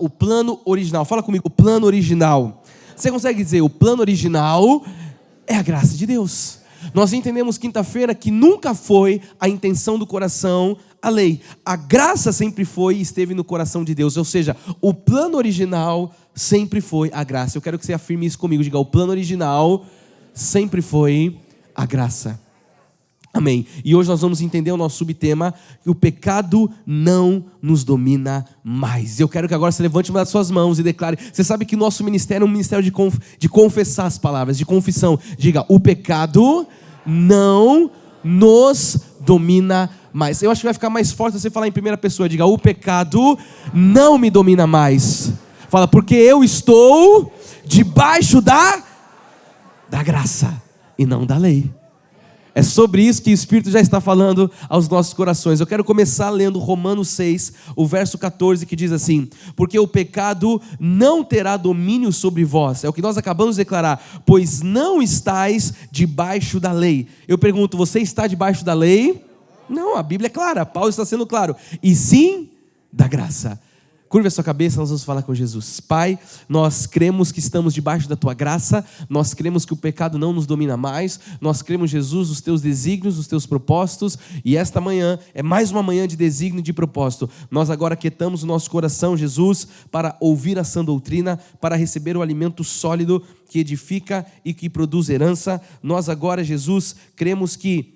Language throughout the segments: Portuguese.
o plano original. Fala comigo, o plano original. Você consegue dizer, o plano original é a graça de Deus. Nós entendemos quinta-feira que nunca foi a intenção do coração a lei. A graça sempre foi e esteve no coração de Deus. Ou seja, o plano original sempre foi a graça. Eu quero que você afirme isso comigo. Diga, o plano original sempre foi a graça. Amém. E hoje nós vamos entender o nosso subtema, que o pecado não nos domina mais. Eu quero que agora você levante uma das suas mãos e declare. Você sabe que o nosso ministério é um ministério de confessar as palavras, de confissão. Diga, o pecado não nos domina mais. Eu acho que vai ficar mais forte você falar em primeira pessoa. Diga, o pecado não me domina mais. Fala, porque eu estou debaixo da graça e não da lei. É sobre isso que o Espírito já está falando aos nossos corações. Eu quero começar lendo Romanos 6, o verso 14, que diz assim: porque o pecado não terá domínio sobre vós. É o que nós acabamos de declarar. Pois não estáis debaixo da lei. Eu pergunto, você está debaixo da lei? Não, a Bíblia é clara, Paulo está sendo claro. E sim, da graça. Curva a sua cabeça, nós vamos falar com Jesus. Pai, nós cremos que estamos debaixo da Tua graça, nós cremos que o pecado não nos domina mais, nós cremos, Jesus, os Teus desígnios, os Teus propósitos, e esta manhã é mais uma manhã de desígnio e de propósito. Nós agora aquietamos o nosso coração, Jesus, para ouvir a sã doutrina, para receber o alimento sólido que edifica e que produz herança. Nós agora, Jesus, cremos que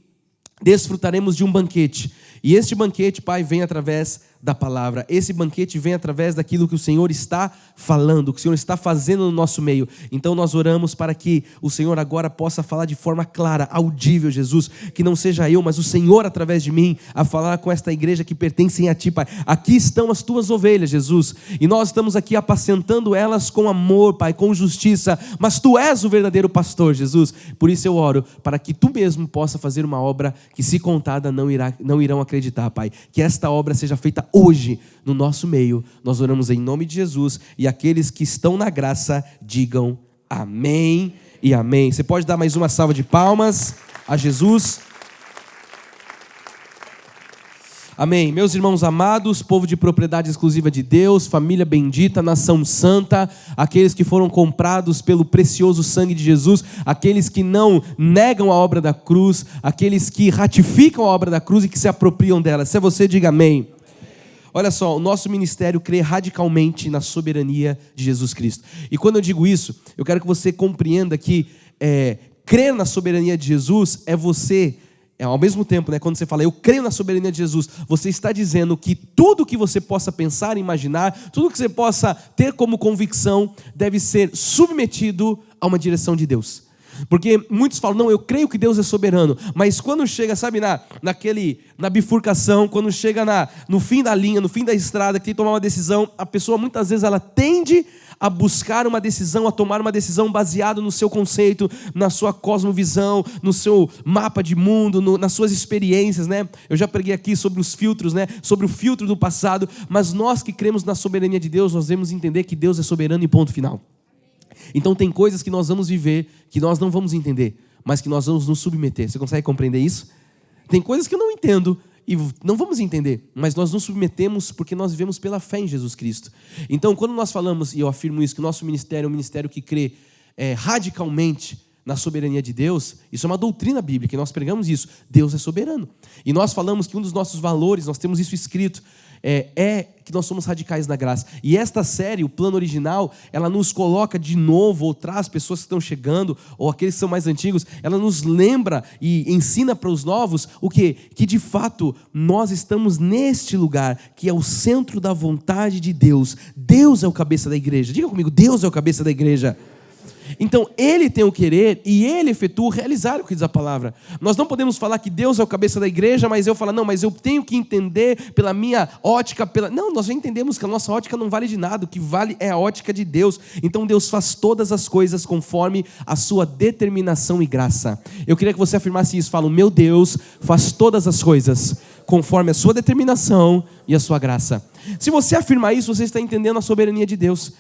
desfrutaremos de um banquete, e este banquete, Pai, vem através da palavra. Esse banquete vem através daquilo que o Senhor está falando, que o Senhor está fazendo no nosso meio. Então nós oramos para que o Senhor agora possa falar de forma clara, audível, Jesus, que não seja eu, mas o Senhor através de mim, a falar com esta igreja que pertencem a Ti, Pai. Aqui estão as Tuas ovelhas, Jesus, e nós estamos aqui apacentando elas com amor, Pai, com justiça, mas Tu és o verdadeiro pastor, Jesus. Por isso eu oro para que Tu mesmo possa fazer uma obra que, se contada, não irão acreditar, Pai. Que esta obra seja feita hoje, no nosso meio. Nós oramos em nome de Jesus, e aqueles que estão na graça, digam amém e amém. Você pode dar mais uma salva de palmas a Jesus? Amém. Meus irmãos amados, povo de propriedade exclusiva de Deus, família bendita, nação santa, aqueles que foram comprados pelo precioso sangue de Jesus, aqueles que não negam a obra da cruz, aqueles que ratificam a obra da cruz e que se apropriam dela. Se é você, diga amém. Olha só, o nosso ministério crê radicalmente na soberania de Jesus Cristo. E quando eu digo isso, eu quero que você compreenda que crer na soberania de Jesus é você, ao mesmo tempo, quando você fala, eu creio na soberania de Jesus, você está dizendo que tudo que você possa pensar e imaginar, tudo que você possa ter como convicção, deve ser submetido a uma direção de Deus. Porque muitos falam, não, eu creio que Deus é soberano, mas quando chega, sabe, na bifurcação, quando chega no fim da linha, no fim da estrada, que tem que tomar uma decisão, a pessoa muitas vezes ela tende a buscar uma decisão, a tomar uma decisão baseada no seu conceito, na sua cosmovisão, no seu mapa de mundo, nas suas experiências, Eu já preguei aqui sobre os filtros, sobre o filtro do passado, mas nós que cremos na soberania de Deus, nós devemos entender que Deus é soberano e ponto final. Então tem coisas que nós vamos viver, que nós não vamos entender, mas que nós vamos nos submeter. Você consegue compreender isso? Tem coisas que eu não entendo e não vamos entender, mas nós nos submetemos porque nós vivemos pela fé em Jesus Cristo. Então quando nós falamos, e eu afirmo isso, que o nosso ministério é um ministério que crê radicalmente na soberania de Deus, isso é uma doutrina bíblica, e nós pregamos isso, Deus é soberano. E nós falamos que um dos nossos valores, nós temos isso escrito, é que nós somos radicais na graça. E esta série, o plano original, ela nos coloca de novo, ou traz pessoas que estão chegando, ou aqueles que são mais antigos, ela nos lembra e ensina para os novos o quê? Que de fato nós estamos neste lugar, que é o centro da vontade de Deus. Deus é o cabeça da igreja. Diga comigo, Deus é o cabeça da igreja. Então Ele tem o querer e Ele efetua o realizar, o que diz a palavra. Nós não podemos falar que Deus é o cabeça da igreja, mas eu falo, não, mas eu tenho que entender pela minha ótica, Não, nós já entendemos que a nossa ótica não vale de nada, o que vale é a ótica de Deus. Então Deus faz todas as coisas conforme a sua determinação e graça. Eu queria que você afirmasse isso, fala, o meu Deus faz todas as coisas conforme a sua determinação e a sua graça. Se você afirmar isso, você está entendendo a soberania de Deus.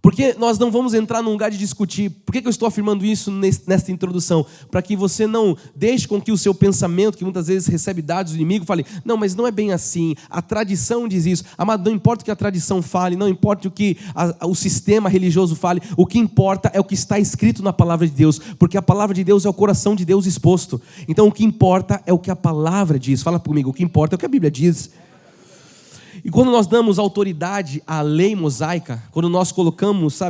Porque nós não vamos entrar num lugar de discutir. Por que eu estou afirmando isso nesta introdução? Para que você não deixe com que o seu pensamento, que muitas vezes recebe dados do inimigo, fale, não, mas não é bem assim, a tradição diz isso. Amado, não importa o que a tradição fale, não importa o que o sistema religioso fale, o que importa é o que está escrito na palavra de Deus, porque a palavra de Deus é o coração de Deus exposto. Então o que importa é o que a palavra diz. Fala comigo, o que importa é o que a Bíblia diz. E quando nós damos autoridade à lei mosaica, quando nós colocamos,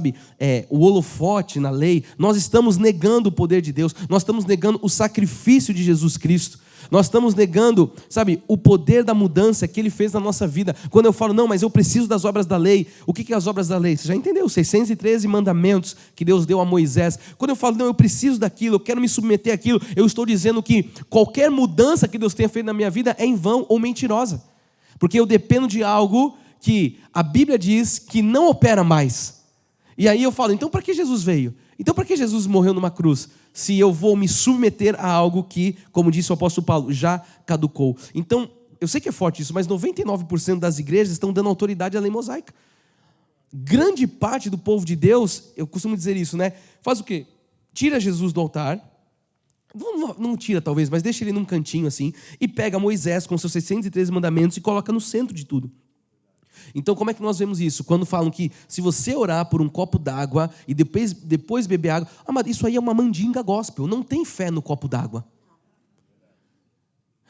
o holofote na lei, nós estamos negando o poder de Deus, nós estamos negando o sacrifício de Jesus Cristo, nós estamos negando, o poder da mudança que Ele fez na nossa vida. Quando eu falo, não, mas eu preciso das obras da lei, o que é as obras da lei? Você já entendeu? 613 mandamentos que Deus deu a Moisés. Quando eu falo, não, eu preciso daquilo, eu quero me submeter àquilo, eu estou dizendo que qualquer mudança que Deus tenha feito na minha vida é em vão ou mentirosa. Porque eu dependo de algo que a Bíblia diz que não opera mais. E aí eu falo, então para que Jesus veio? Então para que Jesus morreu numa cruz? Se eu vou me submeter a algo que, como disse o apóstolo Paulo, já caducou. Então, eu sei que é forte isso, mas 99% das igrejas estão dando autoridade à lei mosaica. Grande parte do povo de Deus, eu costumo dizer isso, né? Faz o quê? Tira Jesus do altar. Não tira talvez, mas deixa ele num cantinho assim, e pega Moisés com seus 613 mandamentos e coloca no centro de tudo. Então como é que nós vemos isso? Quando falam que se você orar por um copo d'água e depois beber água, mas isso aí é uma mandinga gospel, não tem fé no copo d'água.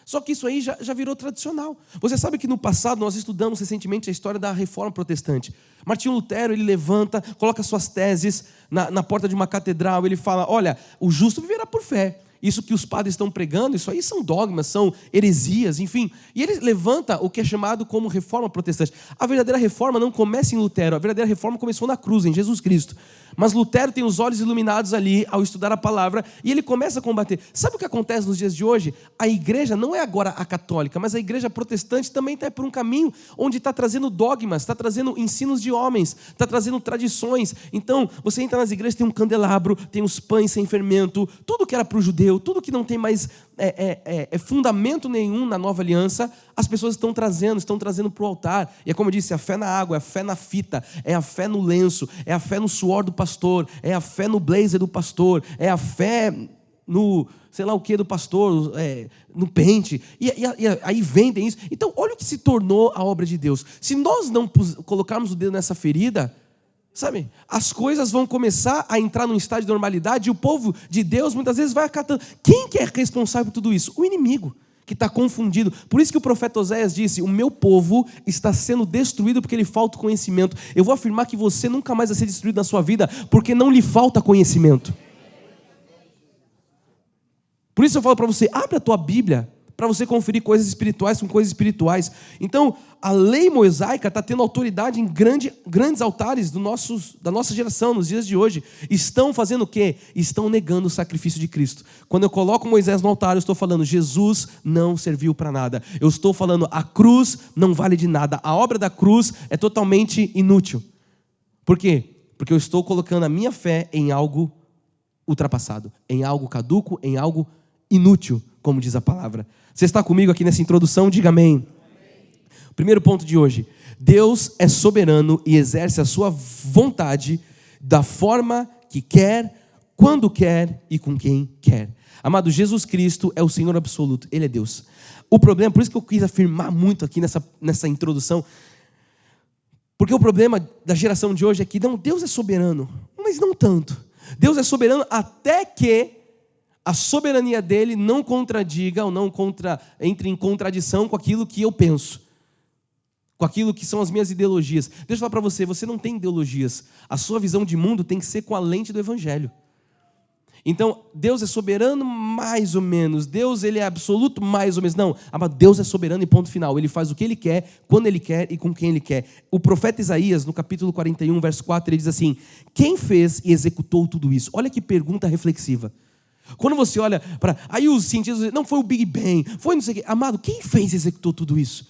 Só que isso aí já virou tradicional. Você sabe que no passado nós estudamos recentemente a história da Reforma Protestante. Martinho Lutero, ele levanta, coloca suas teses na porta de uma catedral, ele fala, olha, o justo viverá por fé. Isso que os padres estão pregando, isso aí são dogmas, são heresias, enfim. E ele levanta o que é chamado como reforma protestante. A verdadeira reforma não começa em Lutero, a verdadeira reforma começou na cruz, em Jesus Cristo. Mas Lutero tem os olhos iluminados ali ao estudar a palavra e ele começa a combater. Sabe o que acontece nos dias de hoje? A igreja não é agora a católica, mas a igreja protestante também está por um caminho onde está trazendo dogmas, está trazendo ensinos de homens, está trazendo tradições. Então, você entra nas igrejas, tem um candelabro, tem os pães sem fermento, tudo que era para o judeu, tudo que não tem mais fundamento nenhum na nova aliança, as pessoas estão trazendo para o altar. E é como eu disse, a fé na água, é a fé na fita, é a fé no lenço, é a fé no suor do pastor, é a fé no blazer do pastor, é a fé no sei lá o que do pastor, no pente, e aí vendem isso. Então olha o que se tornou a obra de Deus. Se nós não colocarmos o dedo nessa ferida, as coisas vão começar a entrar num estado de normalidade e o povo de Deus muitas vezes vai acatando. Quem que é responsável por tudo isso? O inimigo, que está confundido. Por isso que o profeta Oséias disse, o meu povo está sendo destruído porque lhe falta conhecimento. Eu vou afirmar que você nunca mais vai ser destruído na sua vida porque não lhe falta conhecimento. Por isso eu falo para você, abre a tua Bíblia para você conferir coisas espirituais com coisas espirituais. Então, a lei mosaica está tendo autoridade em grandes altares da nossa geração, nos dias de hoje. Estão fazendo o quê? Estão negando o sacrifício de Cristo. Quando eu coloco Moisés no altar, eu estou falando, Jesus não serviu para nada. Eu estou falando, a cruz não vale de nada. A obra da cruz é totalmente inútil. Por quê? Porque eu estou colocando a minha fé em algo ultrapassado, em algo caduco, em algo inútil, como diz a palavra. Você está comigo aqui nessa introdução? Diga amém. Primeiro ponto de hoje. Deus é soberano e exerce a sua vontade da forma que quer, quando quer e com quem quer. Amado, Jesus Cristo é o Senhor absoluto. Ele é Deus. O problema, por isso que eu quis afirmar muito aqui nessa introdução, porque o problema da geração de hoje é que não, Deus é soberano, mas não tanto. Deus é soberano até que a soberania dele não contradiga ou entre em contradição com aquilo que eu penso, com aquilo que são as minhas ideologias. Deixa eu falar para você, você não tem ideologias. A sua visão de mundo tem que ser com a lente do Evangelho. Então, Deus é soberano mais ou menos. Deus, ele é absoluto mais ou menos. Não, mas Deus é soberano e ponto final. Ele faz o que ele quer, quando ele quer e com quem ele quer. O profeta Isaías, no capítulo 41, verso 4, ele diz assim, quem fez e executou tudo isso? Olha que pergunta reflexiva. Quando você olha para... Aí os cientistas dizem, não foi o Big Bang, foi não sei o quê. Amado, quem fez e executou tudo isso?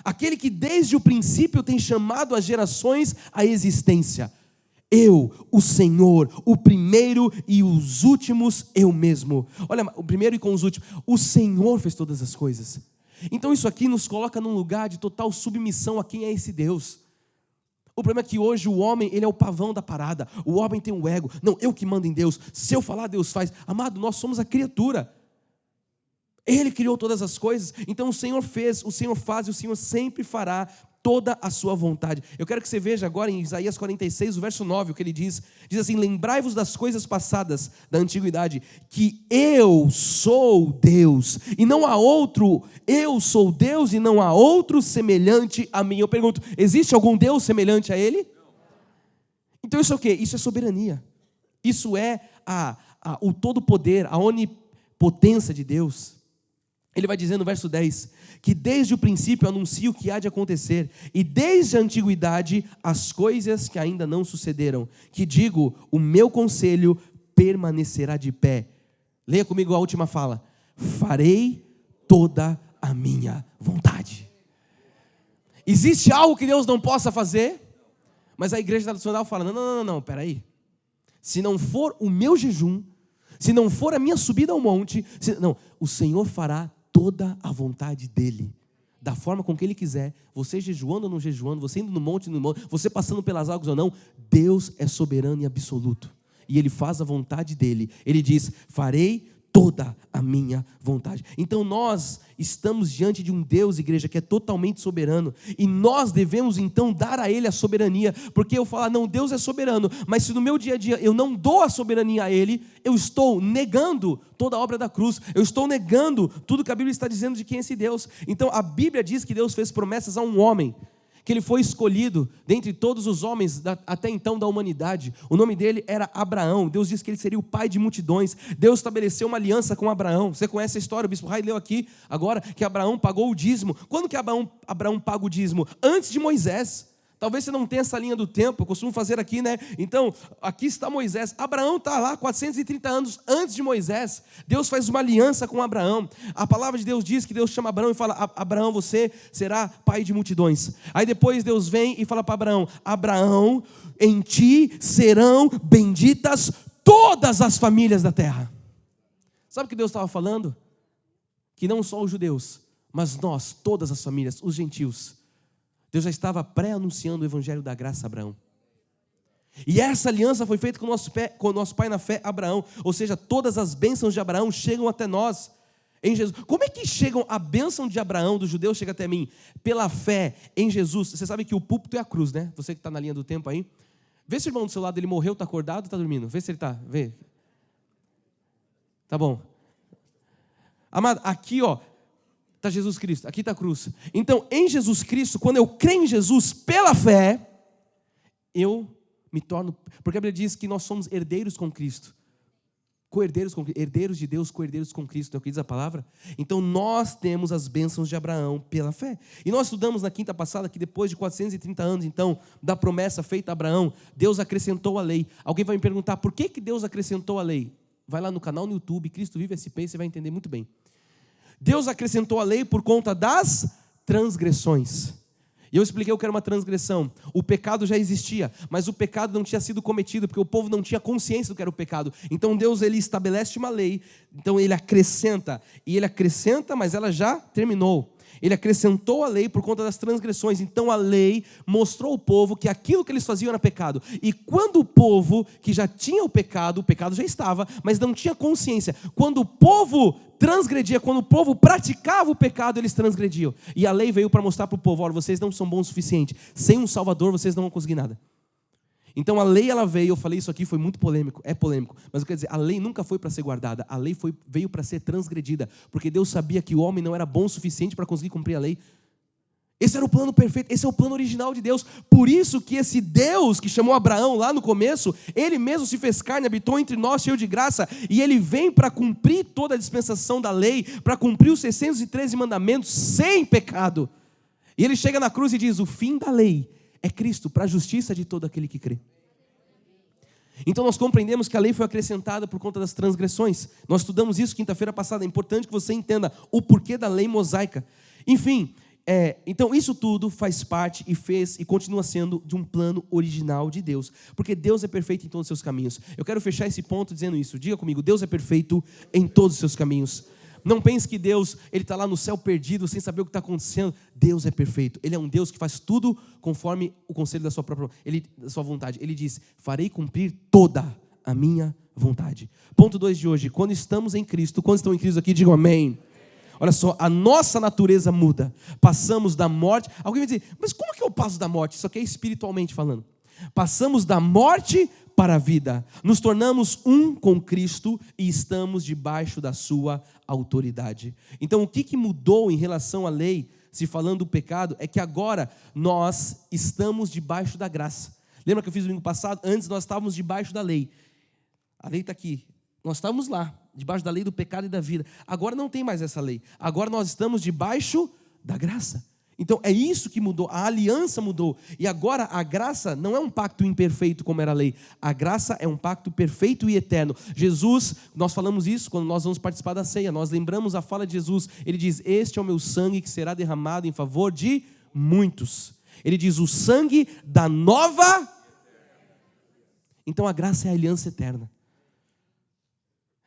Aquele que desde o princípio tem chamado as gerações à existência. Eu, o Senhor, o primeiro e os últimos, eu mesmo. Olha, o primeiro e com os últimos. O Senhor fez todas as coisas. Então isso aqui nos coloca num lugar de total submissão a quem é esse Deus. O problema é que hoje o homem, ele é o pavão da parada. O homem tem um ego. Não, eu que mando em Deus. Se eu falar, Deus faz. Amado, nós somos a criatura. Ele criou todas as coisas. Então o Senhor fez, o Senhor faz e o Senhor sempre fará toda a sua vontade. Eu quero que você veja agora em Isaías 46, o verso 9, o que ele diz. Diz assim: lembrai-vos das coisas passadas da antiguidade, que eu sou Deus, e não há outro. Eu sou Deus e não há outro semelhante a mim. Eu pergunto, existe algum Deus semelhante a Ele? Então isso é o quê? Isso é soberania. Isso é o todo poder, a onipotência de Deus. Ele vai dizer no verso 10, que desde o princípio anuncio o que há de acontecer, e desde a antiguidade as coisas que ainda não sucederam, que digo, o meu conselho permanecerá de pé. Leia comigo a última fala: farei toda a minha vontade. Existe algo que Deus não possa fazer? Mas a igreja tradicional fala, não, peraí. Se não for o meu jejum, se não for a minha subida ao monte, o Senhor fará toda a vontade dEle, da forma com que Ele quiser, você jejuando ou não jejuando, você indo no monte, você passando pelas águas ou não, Deus é soberano e absoluto, e Ele faz a vontade dEle. Ele diz, farei toda a minha vontade. Então nós estamos diante de um Deus, igreja, que é totalmente soberano, e nós devemos então dar a Ele a soberania, porque eu falo, não, Deus é soberano, mas se no meu dia a dia eu não dou a soberania a Ele, eu estou negando toda a obra da cruz, eu estou negando tudo que a Bíblia está dizendo de quem é esse Deus. Então a Bíblia diz que Deus fez promessas a um homem, que ele foi escolhido dentre todos os homens até então da humanidade. O nome dele era Abraão. Deus disse que ele seria o pai de multidões. Deus estabeleceu uma aliança com Abraão. Você conhece a história, o bispo Rai leu aqui agora, que Abraão pagou o dízimo. Quando que Abraão paga o dízimo? Antes de Moisés. Talvez você não tenha essa linha do tempo, eu costumo fazer aqui, né? Então, aqui está Moisés. Abraão está lá 430 anos antes de Moisés. Deus faz uma aliança com Abraão. A palavra de Deus diz que Deus chama Abraão e fala, Abraão, você será pai de multidões. Aí depois Deus vem e fala para Abraão, Abraão, em ti serão benditas todas as famílias da terra. Sabe o que Deus estava falando? Que não só os judeus, mas nós, todas as famílias, os gentios, Deus já estava pré-anunciando o evangelho da graça a Abraão. E essa aliança foi feita com o nosso pai na fé, Abraão. Ou seja, todas as bênçãos de Abraão chegam até nós em Jesus. Como é que chegam a bênção de Abraão, dos judeus, chega até mim? Pela fé em Jesus. Você sabe que o púlpito é a cruz, né? Você que está na linha do tempo aí. Vê se o irmão do seu lado, ele morreu, está acordado ou está dormindo? Vê se ele está, vê. Tá bom. Amado, aqui ó, está Jesus Cristo, aqui está a cruz. Então, em Jesus Cristo, quando eu creio em Jesus pela fé, eu me torno, porque a Bíblia diz que nós somos herdeiros com Cristo, co-herdeiros com Cristo, herdeiros de Deus, co-herdeiros com Cristo, é o que diz a palavra. Então, nós temos as bênçãos de Abraão pela fé. E nós estudamos na quinta passada que depois de 430 anos, então, da promessa feita a Abraão, Deus acrescentou a lei. Alguém vai me perguntar, por que Deus acrescentou a lei? Vai lá no canal no YouTube, Cristo Vive SP, você vai entender muito bem. Deus acrescentou a lei por conta das transgressões. E eu expliquei o que era uma transgressão. O pecado já existia, mas o pecado não tinha sido cometido, porque o povo não tinha consciência do que era o pecado. Então Deus, ele estabelece uma lei, então ele acrescenta. E ele acrescenta, mas ela já terminou. Ele acrescentou a lei por conta das transgressões. Então a lei mostrou ao povo que aquilo que eles faziam era pecado. E quando o povo que já tinha o pecado já estava, mas não tinha consciência. Quando o povo transgredia, quando o povo praticava o pecado, eles transgrediam. E a lei veio para mostrar para o povo, olha, vocês não são bons o suficiente. Sem um Salvador, vocês não vão conseguir nada. Então a lei, ela veio, eu falei isso aqui, foi muito polêmico, é polêmico, mas eu quero dizer, a lei nunca foi para ser guardada, a lei veio para ser transgredida, porque Deus sabia que o homem não era bom o suficiente para conseguir cumprir a lei. Esse era o plano perfeito, esse é o plano original de Deus. Por isso que esse Deus que chamou Abraão lá no começo, ele mesmo se fez carne, habitou entre nós, cheio de graça, e ele vem para cumprir toda a dispensação da lei, para cumprir os 613 mandamentos sem pecado. E ele chega na cruz e diz, o fim da lei é Cristo, para a justiça de todo aquele que crê. Então nós compreendemos que a lei foi acrescentada por conta das transgressões. Nós estudamos isso quinta-feira passada. É importante que você entenda o porquê da lei mosaica. Enfim, então isso tudo faz parte e fez e continua sendo de um plano original de Deus. Porque Deus é perfeito em todos os seus caminhos. Eu quero fechar esse ponto dizendo isso. Diga comigo, Deus é perfeito em todos os seus caminhos. Não pense que Deus, Ele está lá no céu perdido, sem saber o que está acontecendo. Deus é perfeito. Ele é um Deus que faz tudo conforme o conselho da sua própria da sua vontade. Ele diz, farei cumprir toda a minha vontade. Ponto 2 de hoje, quando estamos em Cristo, quando estão em Cristo aqui, digam amém. Olha só, a nossa natureza muda. Passamos da morte. Alguém vai dizer, mas como que eu passo da morte? Isso aqui é espiritualmente falando. Passamos da morte para a vida. Nos tornamos um com Cristo e estamos debaixo da sua autoridade. Então, o que mudou em relação à lei, se falando do pecado, é que agora nós estamos debaixo da graça. Lembra que eu fiz domingo passado? Antes nós estávamos debaixo da lei. A lei está aqui. Nós estávamos lá, debaixo da lei do pecado e da vida. Agora não tem mais essa lei. Agora nós estamos debaixo da graça. Então é isso que mudou, a aliança mudou. E agora a graça não é um pacto imperfeito como era a lei. A graça é um pacto perfeito e eterno. Jesus, nós falamos isso quando nós vamos participar da ceia. Nós lembramos a fala de Jesus. Ele diz, este é o meu sangue que será derramado em favor de muitos. Ele diz, o sangue da nova. Então a graça é a aliança eterna.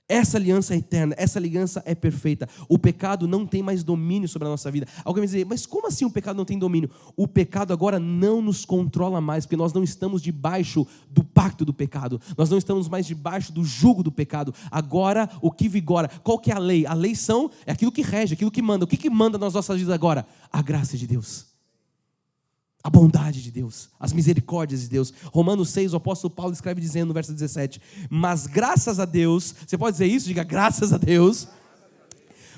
Essa aliança é eterna, essa aliança é perfeita. O pecado não tem mais domínio sobre a nossa vida. Alguém vai dizer, mas como assim o pecado não tem domínio? O pecado agora não nos controla mais, porque nós não estamos debaixo do pacto do pecado. Nós não estamos mais debaixo do jugo do pecado. Agora, o que vigora? Qual que é a lei? A lei é aquilo que rege, aquilo que manda. O que manda nas nossas vidas agora? A graça de Deus. A bondade de Deus, as misericórdias de Deus. Romanos 6, o apóstolo Paulo escreve dizendo no verso 17, mas graças a Deus, você pode dizer isso? Diga graças a Deus,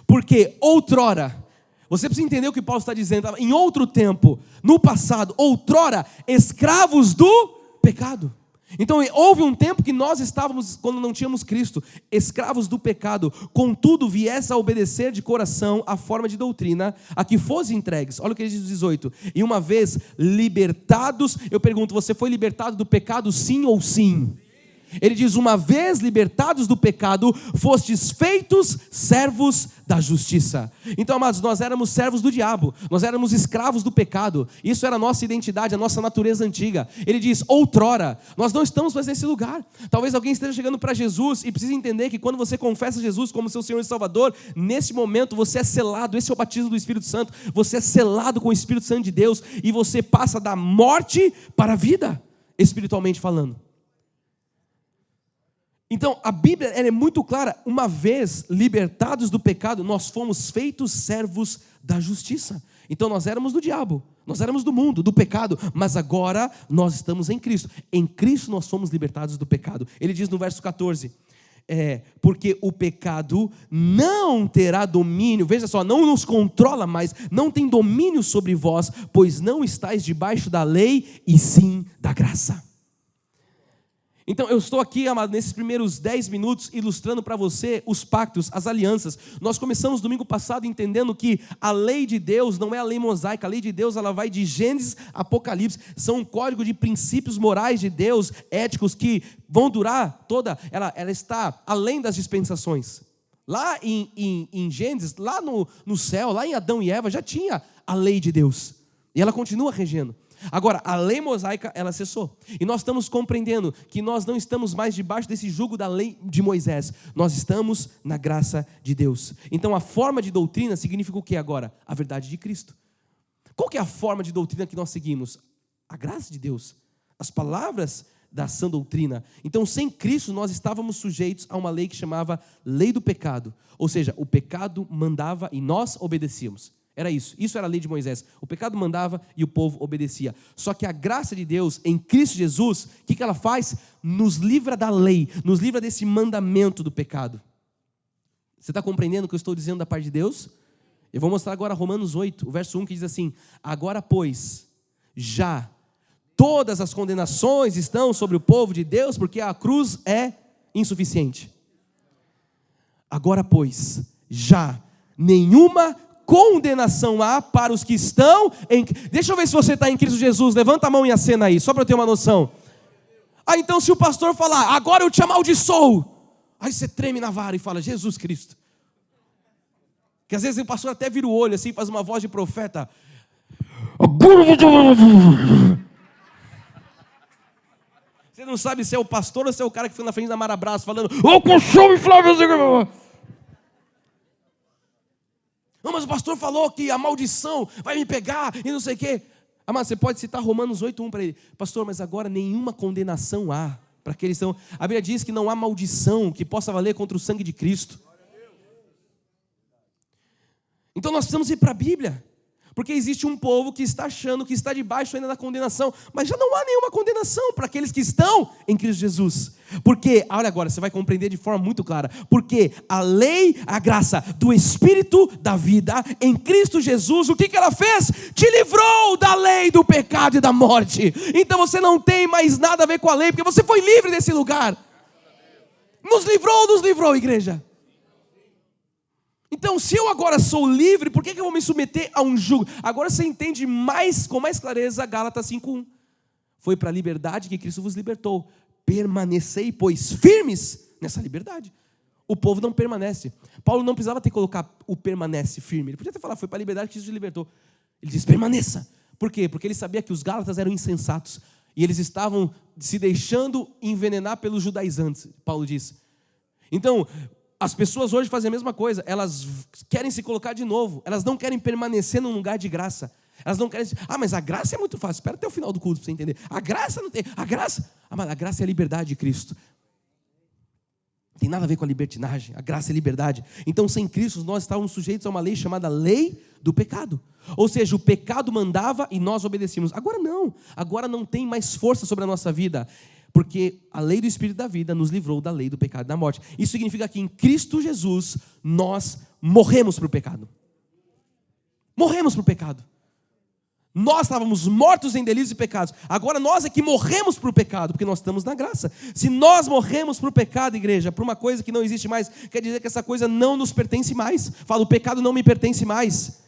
porque outrora, você precisa entender o que Paulo está dizendo, em outro tempo, no passado, outrora, escravos do pecado. Então houve um tempo que nós estávamos, quando não tínhamos Cristo, escravos do pecado, contudo viesse a obedecer de coração a forma de doutrina a que fosse entregues. Olha o que ele diz no 18, e uma vez libertados, eu pergunto, você foi libertado do pecado sim ou sim? Ele diz, uma vez libertados do pecado, fostes feitos servos da justiça. Então, amados, nós éramos servos do diabo, nós éramos escravos do pecado, isso era a nossa identidade, a nossa natureza antiga. Ele diz, outrora, nós não estamos mais nesse lugar. Talvez alguém esteja chegando para Jesus e precisa entender que quando você confessa Jesus como seu Senhor e Salvador, nesse momento você é selado, esse é o batismo do Espírito Santo, você é selado com o Espírito Santo de Deus e você passa da morte para a vida, espiritualmente falando. Então, a Bíblia ela é muito clara, uma vez libertados do pecado, nós fomos feitos servos da justiça. Então, nós éramos do diabo, nós éramos do mundo, do pecado, mas agora nós estamos em Cristo. Em Cristo nós fomos libertados do pecado. Ele diz no verso 14, porque o pecado não terá domínio, veja só, não nos controla mais, não tem domínio sobre vós, pois não estáis debaixo da lei, e sim da graça. Então eu estou aqui, amado, nesses primeiros 10 minutos ilustrando para você os pactos, as alianças. Nós começamos domingo passado entendendo que a lei de Deus não é a lei mosaica. A lei de Deus ela vai de Gênesis a Apocalipse. São um código de princípios morais de Deus, éticos, que vão durar toda, ela está além das dispensações. Lá em Gênesis, lá no céu, lá em Adão e Eva, já tinha a lei de Deus. E ela continua regendo. Agora, a lei mosaica, ela cessou. E nós estamos compreendendo que nós não estamos mais debaixo desse jugo da lei de Moisés. Nós estamos na graça de Deus. Então, a forma de doutrina significa o que agora? A verdade de Cristo. Qual que é a forma de doutrina que nós seguimos? A graça de Deus. As palavras da sã doutrina. Então, sem Cristo, nós estávamos sujeitos a uma lei que chamava lei do pecado. Ou seja, o pecado mandava e nós obedecíamos. Era isso era a lei de Moisés. O pecado mandava e o povo obedecia. Só que a graça de Deus em Cristo Jesus, o que ela faz? Nos livra da lei, nos livra desse mandamento do pecado. Você está compreendendo o que eu estou dizendo da parte de Deus? Eu vou mostrar agora Romanos 8, o verso 1, que diz assim, agora pois, já todas as condenações estão sobre o povo de Deus, porque a cruz é insuficiente. Agora pois, já nenhuma condenação há para os que estão em... Deixa eu ver se você está em Cristo Jesus. Levanta a mão e acena aí, só para eu ter uma noção. Então se o pastor falar, agora eu te amaldiçoo, aí você treme na vara e fala, Jesus Cristo. Que às vezes o pastor até vira o olho assim, faz uma voz de profeta. Você não sabe se é o pastor ou se é o cara que fica na frente da Marabras falando, consome Flávio. Não, mas o pastor falou que a maldição vai me pegar e não sei o quê. Amado, você pode citar Romanos 8:1 para ele. Pastor, mas agora nenhuma condenação há para aqueles que são... A Bíblia diz que não há maldição que possa valer contra o sangue de Cristo. Então nós precisamos ir para a Bíblia. Porque existe um povo que está achando que está debaixo ainda da condenação. Mas já não há nenhuma condenação para aqueles que estão em Cristo Jesus. Porque, olha agora, você vai compreender de forma muito clara. Porque a lei, a graça do Espírito da vida em Cristo Jesus, o que ela fez? Te livrou da lei do pecado e da morte. Então você não tem mais nada a ver com a lei, porque você foi livre desse lugar. Nos livrou, igreja. Então, se eu agora sou livre, por que eu vou me submeter a um jugo? Agora você entende com mais clareza Gálatas 5:1. Foi para a liberdade que Cristo vos libertou. Permanecei, pois, firmes nessa liberdade. O povo não permanece. Paulo não precisava ter colocado o permanece firme. Ele podia ter falado, foi para a liberdade que Cristo vos libertou. Ele diz, permaneça. Por quê? Porque ele sabia que os Gálatas eram insensatos. E eles estavam se deixando envenenar pelos judaizantes, Paulo diz. Então, as pessoas hoje fazem a mesma coisa, elas querem se colocar de novo, elas não querem permanecer num lugar de graça, elas não querem, mas a graça é muito fácil, espera até o final do culto para você entender, a graça não tem, a graça é a liberdade de Cristo, não tem nada a ver com a libertinagem, a graça é a liberdade. Então sem Cristo nós estávamos sujeitos a uma lei chamada lei do pecado, ou seja, o pecado mandava e nós obedecíamos. Agora não tem mais força sobre a nossa vida, porque a lei do Espírito da vida nos livrou da lei do pecado e da morte. Isso significa que em Cristo Jesus nós morremos para o pecado. Morremos para o pecado. Nós estávamos mortos em delitos e pecados. Agora nós é que morremos para o pecado, porque nós estamos na graça. Se nós morremos para o pecado, igreja, para uma coisa que não existe mais, quer dizer que essa coisa não nos pertence mais. Fala, o pecado não me pertence mais.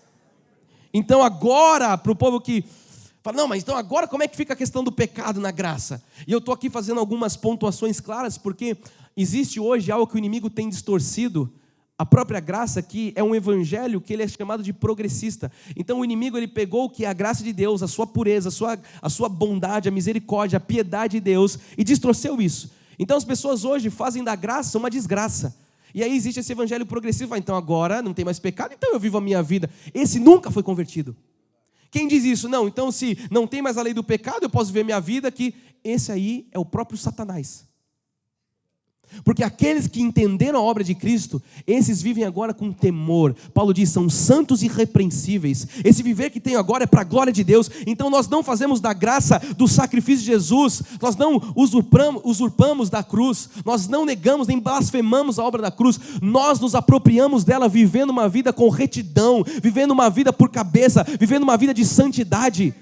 Então agora, para o povo que... Fala, não, mas então agora como é que fica a questão do pecado na graça? E eu estou aqui fazendo algumas pontuações claras, porque existe hoje algo que o inimigo tem distorcido, a própria graça, que é um evangelho que ele é chamado de progressista. Então o inimigo ele pegou o que é a graça de Deus, a sua pureza, a sua bondade, a misericórdia, a piedade de Deus, e distorceu isso. Então as pessoas hoje fazem da graça uma desgraça. E aí existe esse evangelho progressivo, então agora não tem mais pecado, então eu vivo a minha vida. Esse nunca foi convertido. Quem diz isso? Não, então se não tem mais a lei do pecado, eu posso viver minha vida, que esse aí é o próprio Satanás. Porque aqueles que entenderam a obra de Cristo, esses vivem agora com temor. Paulo diz, são santos e irrepreensíveis. Esse viver que tem agora é para a glória de Deus. Então nós não fazemos da graça do sacrifício de Jesus, nós não usurpamos da cruz, nós não negamos nem blasfemamos a obra da cruz, nós nos apropriamos dela vivendo uma vida com retidão, vivendo uma vida por cabeça, vivendo uma vida de santidade.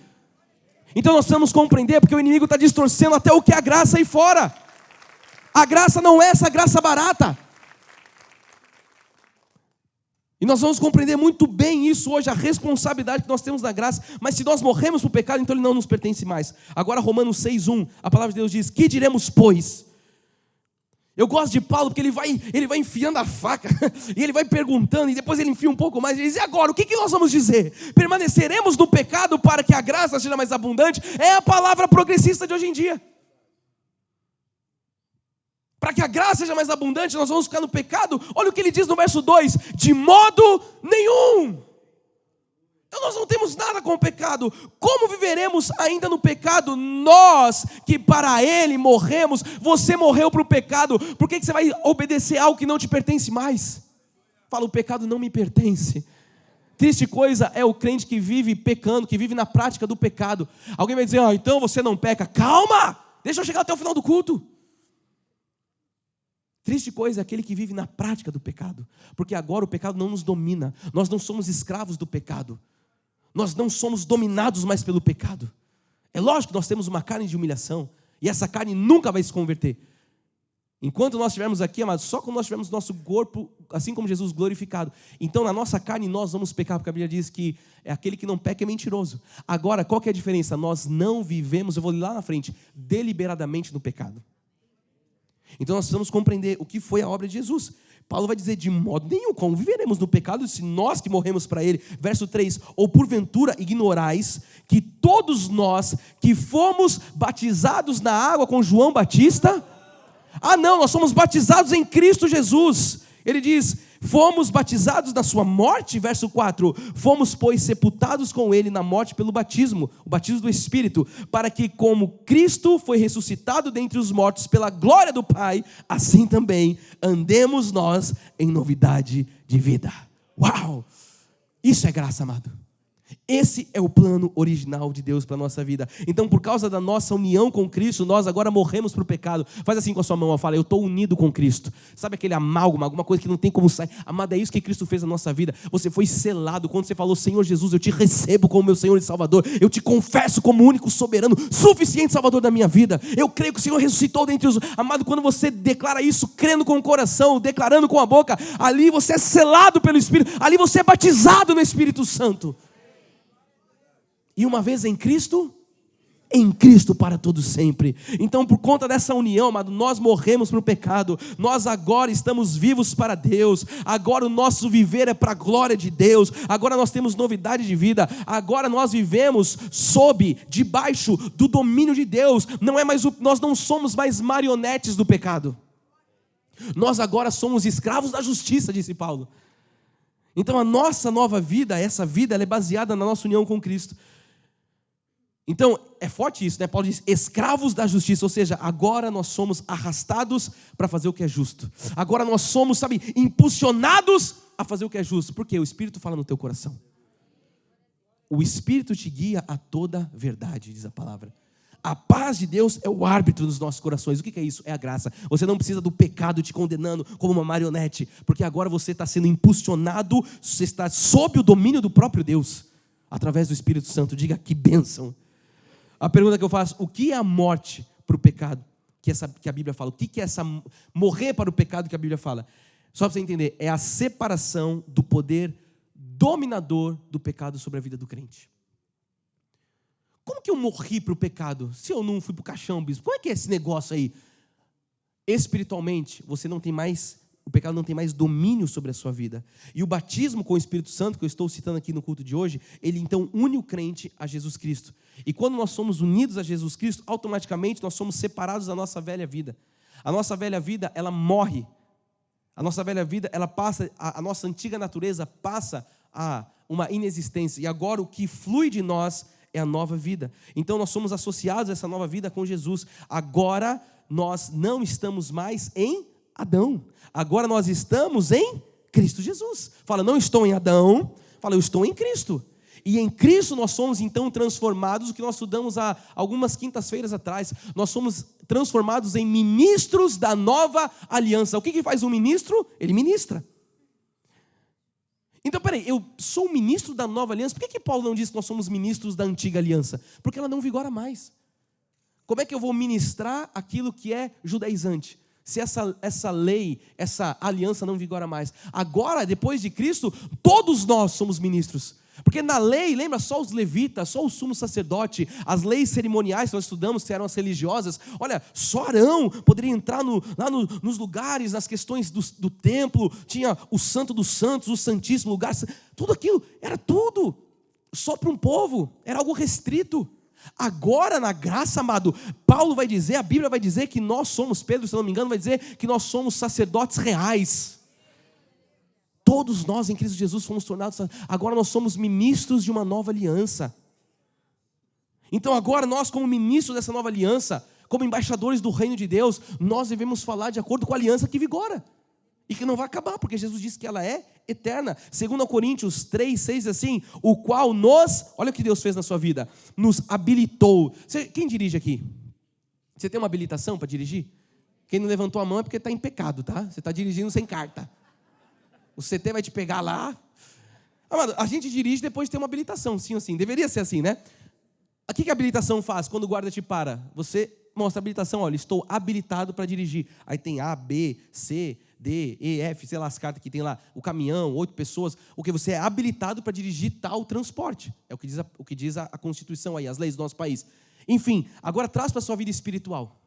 Então nós precisamos compreender, porque o inimigo está distorcendo até o que é a graça aí fora. A graça não é essa graça barata. E nós vamos compreender muito bem isso hoje, a responsabilidade que nós temos na graça. Mas se nós morremos para o pecado, então ele não nos pertence mais. Agora Romanos 6:1, a palavra de Deus diz, que diremos pois? Eu gosto de Paulo porque ele vai enfiando a faca, e ele vai perguntando, e depois ele enfia um pouco mais, e ele diz, e agora, o que nós vamos dizer? Permaneceremos no pecado para que a graça seja mais abundante? É a palavra progressista de hoje em dia. Para que a graça seja mais abundante, nós vamos ficar no pecado? Olha o que ele diz no verso 2, de modo nenhum. Então nós não temos nada com o pecado. Como viveremos ainda no pecado? Nós que para ele morremos. Você morreu para o pecado. Por que você vai obedecer algo que não te pertence mais? Fala, o pecado não me pertence. Triste coisa é o crente que vive pecando, que vive na prática do pecado. Alguém vai dizer, então você não peca. Calma, deixa eu chegar até o final do culto. Triste coisa é aquele que vive na prática do pecado, porque agora o pecado não nos domina, nós não somos escravos do pecado, nós não somos dominados mais pelo pecado. É lógico que nós temos uma carne de humilhação, e essa carne nunca vai se converter. Enquanto nós estivermos aqui, amados, só quando nós tivermos nosso corpo, assim como Jesus, glorificado, então na nossa carne nós vamos pecar, porque a Bíblia diz que é aquele que não peca é mentiroso. Agora, qual que é a diferença? Nós não vivemos, eu vou ler lá na frente, deliberadamente no pecado. Então nós precisamos compreender o que foi a obra de Jesus. Paulo vai dizer, de modo nenhum, como viveremos no pecado se nós que morremos para ele? Verso 3, ou porventura ignorais que todos nós que fomos batizados na água com João Batista, não, nós somos batizados em Cristo Jesus. Ele diz, fomos batizados na sua morte, verso 4, fomos, pois, sepultados com ele na morte pelo batismo, o batismo do Espírito, para que, como Cristo foi ressuscitado dentre os mortos pela glória do Pai, assim também andemos nós em novidade de vida. Uau! Isso é graça, amado. Esse é o plano original de Deus para a nossa vida. Então, por causa da nossa união com Cristo, nós agora morremos para o pecado. Faz assim com a sua mão, fala: eu estou unido com Cristo. Sabe aquele amálgama, alguma coisa que não tem como sair? Amado, é isso que Cristo fez na nossa vida. Você foi selado quando você falou: Senhor Jesus, eu te recebo como meu Senhor e Salvador. Eu te confesso como único, soberano, suficiente Salvador da minha vida. Eu creio que o Senhor ressuscitou dentre os... Amado, quando você declara isso, crendo com o coração, declarando com a boca, ali você é selado pelo Espírito, ali você é batizado no Espírito Santo. E uma vez em Cristo para todo sempre. Então, por conta dessa união, amado, nós morremos para o pecado. Nós agora estamos vivos para Deus. Agora o nosso viver é para a glória de Deus. Agora nós temos novidade de vida. Agora nós vivemos debaixo do domínio de Deus. Nós não somos mais marionetes do pecado. Nós agora somos escravos da justiça, disse Paulo. Então a nossa nova vida, essa vida, ela é baseada na nossa união com Cristo. Então, é forte isso, né? Paulo diz, escravos da justiça, ou seja, agora nós somos arrastados para fazer o que é justo. Agora nós somos, impulsionados a fazer o que é justo. Porque o Espírito fala no teu coração. O Espírito te guia a toda verdade, diz a palavra. A paz de Deus é o árbitro dos nossos corações. O que é isso? É a graça. Você não precisa do pecado te condenando como uma marionete, porque agora você está sendo impulsionado, você está sob o domínio do próprio Deus, através do Espírito Santo. Diga, que bênção. A pergunta que eu faço: o que é a morte para o pecado que a Bíblia fala? O que é essa morrer para o pecado que a Bíblia fala? Só para você entender, é a separação do poder dominador do pecado sobre a vida do crente. Como que eu morri para o pecado se eu não fui para o caixão, bispo? Como é que é esse negócio aí? Espiritualmente, o pecado não tem mais domínio sobre a sua vida. E o batismo com o Espírito Santo, que eu estou citando aqui no culto de hoje, ele então une o crente a Jesus Cristo. E quando nós somos unidos a Jesus Cristo, automaticamente nós somos separados da nossa velha vida. A nossa velha vida, ela morre. A nossa velha vida, ela passa, a nossa antiga natureza passa a uma inexistência. E agora o que flui de nós é a nova vida. Então nós somos associados a essa nova vida com Jesus. Agora nós não estamos mais em Adão. Agora nós estamos em Cristo Jesus. Fala, não estou em Adão. Fala, eu estou em Cristo. E em Cristo nós somos então transformados, o que nós estudamos há algumas quintas-feiras atrás. Nós somos transformados em ministros da nova aliança. O que faz um ministro? Ele ministra. Então, peraí, eu sou um ministro da nova aliança. Por que Paulo não diz que nós somos ministros da antiga aliança? Porque ela não vigora mais. Como é que eu vou ministrar aquilo que é judaizante? Se essa lei, essa aliança não vigora mais. Agora, depois de Cristo, todos nós somos ministros. Porque na lei, lembra, só os levitas, só o sumo sacerdote, as leis cerimoniais que nós estudamos, que eram as religiosas, olha, só Arão poderia entrar nos lugares, nas questões do templo, tinha o santo dos santos, o santíssimo lugar, tudo aquilo, era tudo só para um povo, era algo restrito. Agora, na graça, amado, Paulo vai dizer, a Bíblia vai dizer que nós somos, Pedro, se não me engano, vai dizer que nós somos sacerdotes reais. Todos nós em Cristo Jesus fomos tornados, agora nós somos ministros de uma nova aliança. Então agora nós, como ministros dessa nova aliança, como embaixadores do reino de Deus, nós devemos falar de acordo com a aliança que vigora. E que não vai acabar, porque Jesus disse que ela é eterna. 2 Coríntios 3:6 assim, o qual olha o que Deus fez na sua vida, nos habilitou. Quem dirige aqui? Você tem uma habilitação para dirigir? Quem não levantou a mão é porque está em pecado, tá? Você está dirigindo sem carta. O CT vai te pegar lá. Amado, a gente dirige depois de ter uma habilitação, sim ou sim. Deveria ser assim, né? O que a habilitação faz quando o guarda te para? Você mostra a habilitação, olha, estou habilitado para dirigir. Aí tem A, B, C, D, E, F, sei lá as cartas que tem lá, o caminhão, 8 pessoas, o que você é habilitado para dirigir tal transporte. É o que diz a Constituição aí, as leis do nosso país. Enfim, agora traz para a sua vida espiritual.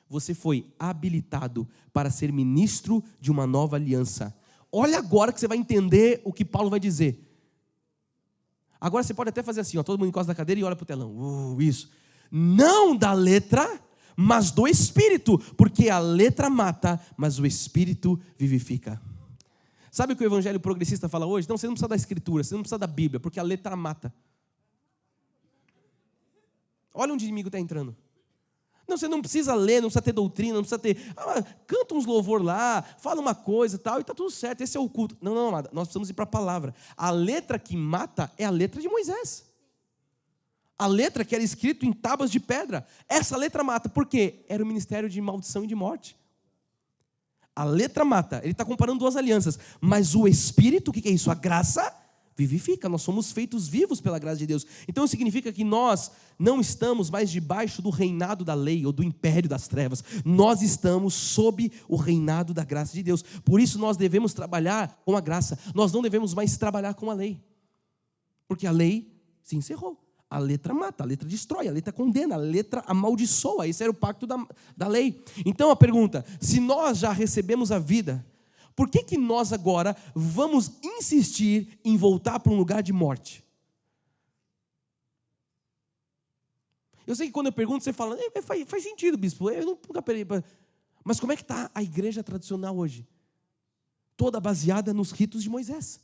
Você foi habilitado para ser ministro de uma nova aliança. Olha agora que você vai entender o que Paulo vai dizer. Agora você pode até fazer assim, ó, todo mundo encosta na cadeira e olha para o telão. Isso. Não da letra, mas do Espírito, porque a letra mata, mas o Espírito vivifica. Sabe o que o evangelho progressista fala hoje? Não, você não precisa da escritura, você não precisa da Bíblia, porque a letra mata. Olha onde o inimigo está entrando. Não, você não precisa ler, não precisa ter doutrina, não precisa ter... canta uns louvor lá, fala uma coisa e tal, e está tudo certo, esse é o culto. Não, amada, nós precisamos ir para a palavra. A letra que mata é a letra de Moisés. A letra que era escrito em tábuas de pedra. Essa letra mata, por quê? Era o ministério de maldição e de morte. A letra mata, ele está comparando duas alianças. Mas o Espírito, o que é isso? A graça vivifica, nós somos feitos vivos pela graça de Deus. Então significa que nós não estamos mais debaixo do reinado da lei ou do império das trevas. Nós estamos sob o reinado da graça de Deus. Por isso nós devemos trabalhar com a graça. Nós não devemos mais trabalhar com a lei. Porque a lei se encerrou. A letra mata, a letra destrói, a letra condena, a letra amaldiçoa. Esse era o pacto da lei. Então a pergunta, se nós já recebemos a vida, por que nós agora vamos insistir em voltar para um lugar de morte? Eu sei que quando eu pergunto, você fala, faz sentido, bispo, eu nunca perei. Mas como é que está a igreja tradicional hoje? Toda baseada nos ritos de Moisés.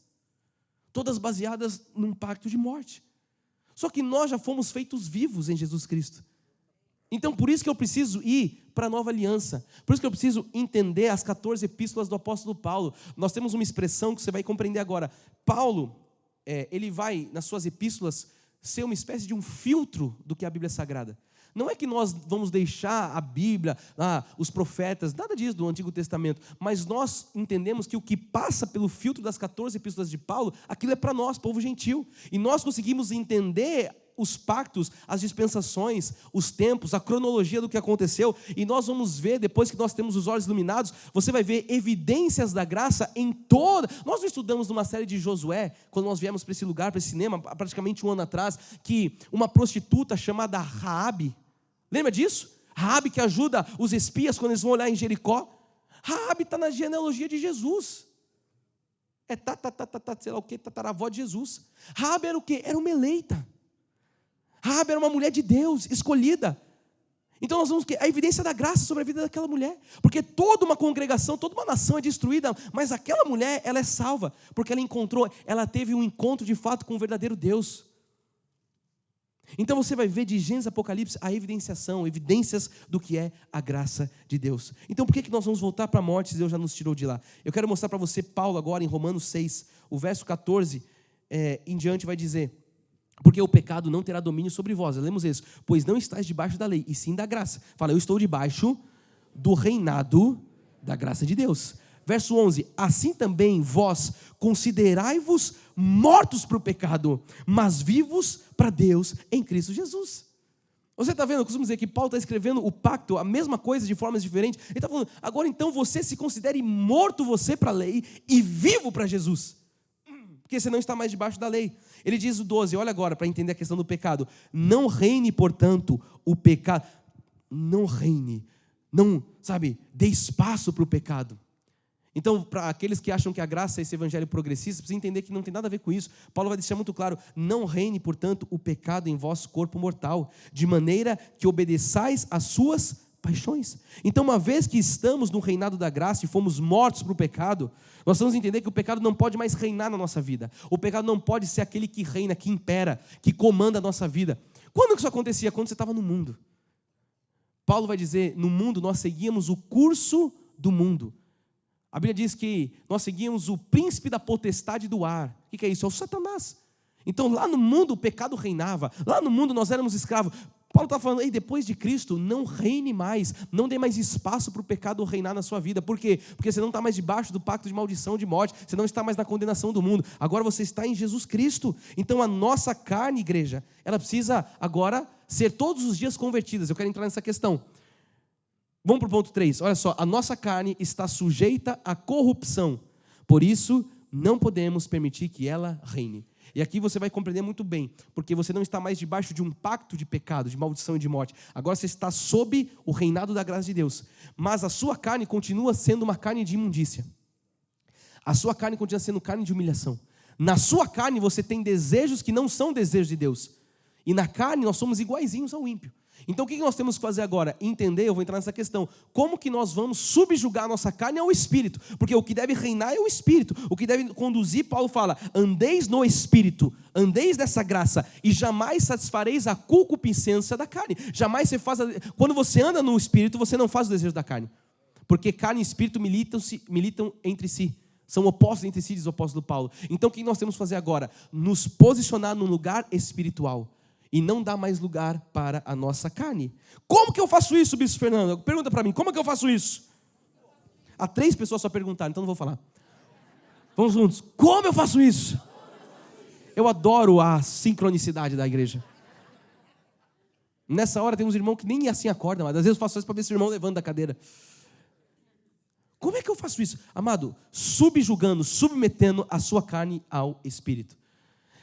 Todas baseadas num pacto de morte. Só que nós já fomos feitos vivos em Jesus Cristo. Então, por isso que eu preciso ir para a nova aliança. Por isso que eu preciso entender as 14 epístolas do apóstolo Paulo. Nós temos uma expressão que você vai compreender agora. Paulo, ele vai, nas suas epístolas, ser uma espécie de um filtro do que é a Bíblia Sagrada. Não é que nós vamos deixar a Bíblia, os profetas, nada disso do Antigo Testamento, mas nós entendemos que o que passa pelo filtro das 14 epístolas de Paulo, aquilo é para nós, povo gentil. E nós conseguimos entender os pactos, as dispensações, os tempos, a cronologia do que aconteceu, e nós vamos ver, depois que nós temos os olhos iluminados, você vai ver evidências da graça em toda... Nós não estudamos numa série de Josué, quando nós viemos para esse lugar, para esse cinema, praticamente um ano atrás, que uma prostituta chamada Raabe, lembra disso? Raabe que ajuda os espias quando eles vão olhar em Jericó. Raabe está na genealogia de Jesus. Sei lá o que, tataravó de Jesus. Raabe era o quê? Era uma eleita. Raabe era uma mulher de Deus, escolhida. Então nós vamos ver a evidência da graça sobre a vida daquela mulher. Porque toda uma congregação, toda uma nação é destruída, mas aquela mulher, ela é salva. Porque ela teve um encontro de fato com o verdadeiro Deus. Então você vai ver de Gênesis a Apocalipse a evidenciação, evidências do que é a graça de Deus. Então por que nós vamos voltar para a morte se Deus já nos tirou de lá? Eu quero mostrar para você Paulo agora em Romanos 6, o verso 14 em diante vai dizer: porque o pecado não terá domínio sobre vós. Lemos isso. Pois não estáis debaixo da lei, e sim da graça. Fala, eu estou debaixo do reinado da graça de Deus. Verso 11, assim também vós considerai-vos mortos para o pecado, mas vivos para Deus em Cristo Jesus. Você está vendo, eu costumo dizer que Paulo está escrevendo o pacto, a mesma coisa de formas diferentes. Ele está falando, agora então você se considere morto você para a lei e vivo para Jesus. Porque você não está mais debaixo da lei. Ele diz o 12, olha agora para entender a questão do pecado. Não reine, portanto, o pecado. Não reine, não, dê espaço para o pecado. Então, para aqueles que acham que a graça é esse evangelho progressista, precisa entender que não tem nada a ver com isso. Paulo vai deixar muito claro, não reine, portanto, o pecado em vosso corpo mortal, de maneira que obedeçais às suas paixões. Então, uma vez que estamos no reinado da graça e fomos mortos para o pecado, nós vamos entender que o pecado não pode mais reinar na nossa vida. O pecado não pode ser aquele que reina, que impera, que comanda a nossa vida. Quando que isso acontecia? Quando você estava no mundo. Paulo vai dizer, no mundo nós seguíamos o curso do mundo. A Bíblia diz que nós seguíamos o príncipe da potestade do ar. O que é isso? É o Satanás. Então lá no mundo o pecado reinava. Lá no mundo nós éramos escravos. Paulo está falando, depois de Cristo, não reine mais. Não dê mais espaço para o pecado reinar na sua vida. Por quê? Porque você não está mais debaixo do pacto de maldição, de morte. Você não está mais na condenação do mundo. Agora você está em Jesus Cristo. Então a nossa carne, igreja, ela precisa agora ser todos os dias convertida. Eu quero entrar nessa questão. Vamos para o ponto 3, olha só, a nossa carne está sujeita à corrupção, por isso não podemos permitir que ela reine. E aqui você vai compreender muito bem, porque você não está mais debaixo de um pacto de pecado, de maldição e de morte, agora você está sob o reinado da graça de Deus, mas a sua carne continua sendo uma carne de imundícia, a sua carne continua sendo carne de humilhação, na sua carne você tem desejos que não são desejos de Deus, e na carne nós somos iguaizinhos ao ímpio. Então o que nós temos que fazer agora? Entender, eu vou entrar nessa questão, como que nós vamos subjugar a nossa carne ao Espírito? Porque o que deve reinar é o Espírito, o que deve conduzir, Paulo fala, andeis no Espírito, andeis nessa graça, e jamais satisfareis a concupiscência da carne. Jamais você faz, quando você anda no Espírito, você não faz o desejo da carne, porque carne e Espírito militam entre si, são opostos entre si, diz o apóstolo Paulo. Então o que nós temos que fazer agora? Nos posicionar num lugar espiritual, e não dá mais lugar para a nossa carne. Como que eu faço isso, Bispo Fernando? Pergunta para mim, como é que eu faço isso? Há 3 pessoas só perguntaram, então não vou falar. Vamos juntos. Como eu faço isso? Eu adoro a sincronicidade da igreja. Nessa hora tem uns irmãos que nem assim acordam, mas às vezes eu faço isso para ver se o irmão levanta da cadeira. Como é que eu faço isso? Amado, subjugando, submetendo a sua carne ao Espírito.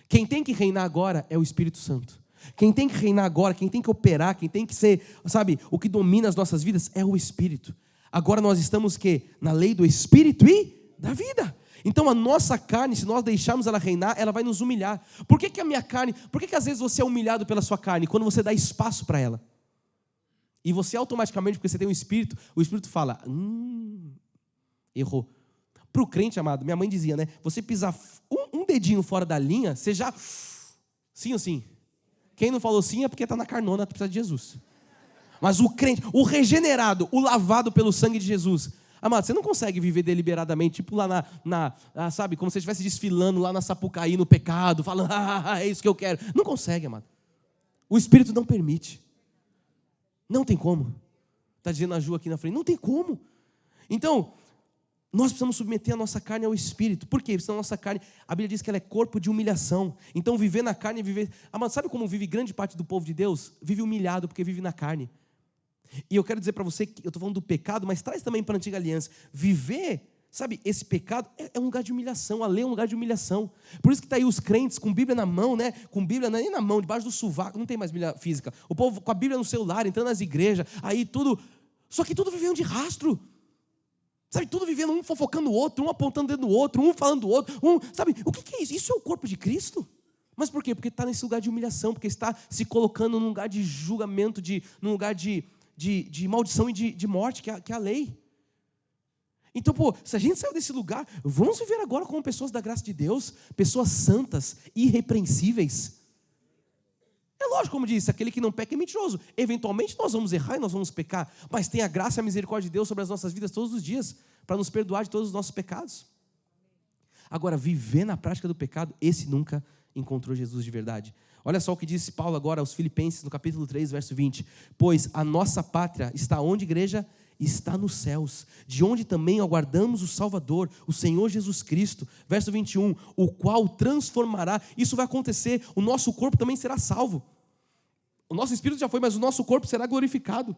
Quem tem que reinar agora é o Espírito Santo. Quem tem que reinar agora, quem tem que operar, quem tem que ser, sabe, o que domina as nossas vidas é o Espírito. Agora nós estamos na lei do Espírito e da vida. Então a nossa carne, se nós deixarmos ela reinar, ela vai nos humilhar. Por que a minha carne, por que às vezes você é humilhado pela sua carne? Quando você dá espaço para ela. E você automaticamente, porque você tem um Espírito, o Espírito fala, errou. Para o crente, amado, minha mãe dizia, né? Você pisar um dedinho fora da linha, você já, sim ou sim? Quem não falou sim é porque está na carnona, precisa de Jesus. Mas o crente, o regenerado, o lavado pelo sangue de Jesus, amado, você não consegue viver deliberadamente, tipo lá sabe, como se você estivesse desfilando lá na Sapucaí no pecado, falando, é isso que eu quero. Não consegue, amado. O Espírito não permite. Não tem como. Está dizendo a Ju aqui na frente, não tem como. Então, nós precisamos submeter a nossa carne ao Espírito. Por quê? Porque a nossa carne, a Bíblia diz que ela é corpo de humilhação. Então viver na carne é viver... Amado, sabe como vive grande parte do povo de Deus? Vive humilhado porque vive na carne. E eu quero dizer para você que eu estou falando do pecado, mas traz também para a antiga aliança. Viver, sabe, esse pecado é um lugar de humilhação. A lei é um lugar de humilhação. Por isso que está aí os crentes com Bíblia na mão, né? Com Bíblia nem na mão, debaixo do sovaco, não tem mais Bíblia física. O povo com a Bíblia no celular, entrando nas igrejas, aí tudo... Só que tudo vivendo de rastro. Sabe, tudo vivendo, um fofocando o outro, um apontando o dedo no outro, um falando do outro, sabe, o que é isso? Isso é o corpo de Cristo? Mas por quê? Porque está nesse lugar de humilhação, porque está se colocando num lugar de julgamento, num lugar de maldição e de morte, que é a lei. Então, se a gente saiu desse lugar, vamos viver agora como pessoas da graça de Deus, pessoas santas, irrepreensíveis. É lógico, como disse, aquele que não peca é mentiroso. Eventualmente nós vamos errar e nós vamos pecar, mas tem a graça e a misericórdia de Deus sobre as nossas vidas todos os dias, para nos perdoar de todos os nossos pecados. Agora, viver na prática do pecado, esse nunca encontrou Jesus de verdade. Olha só o que disse Paulo agora aos Filipenses, no capítulo 3, verso 20. Pois a nossa pátria está onde, igreja? Está nos céus, de onde também aguardamos o Salvador, o Senhor Jesus Cristo. Verso 21, o qual transformará, isso vai acontecer, o nosso corpo também será salvo. O nosso espírito já foi, mas o nosso corpo será glorificado.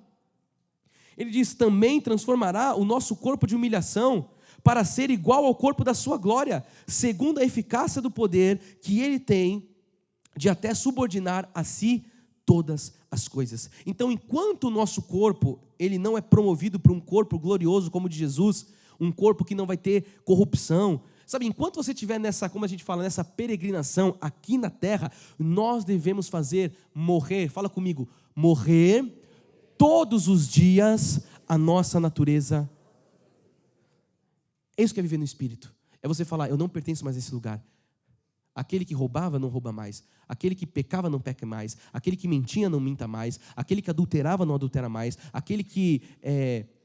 Ele diz, também transformará o nosso corpo de humilhação, para ser igual ao corpo da sua glória, segundo a eficácia do poder que ele tem, de até subordinar a si todas as coisas. Então, enquanto o nosso corpo, ele não é promovido para um corpo glorioso como o de Jesus, um corpo que não vai ter corrupção, sabe, enquanto você estiver nessa, como a gente fala, nessa peregrinação aqui na terra, nós devemos morrer, fala comigo, morrer todos os dias a nossa natureza. É isso que é viver no Espírito. É você falar, eu não pertenço mais a esse lugar. Aquele que roubava, não rouba mais. Aquele que pecava, não peca mais. Aquele que mentia, não minta mais. Aquele que adulterava, não adultera mais. Aquele que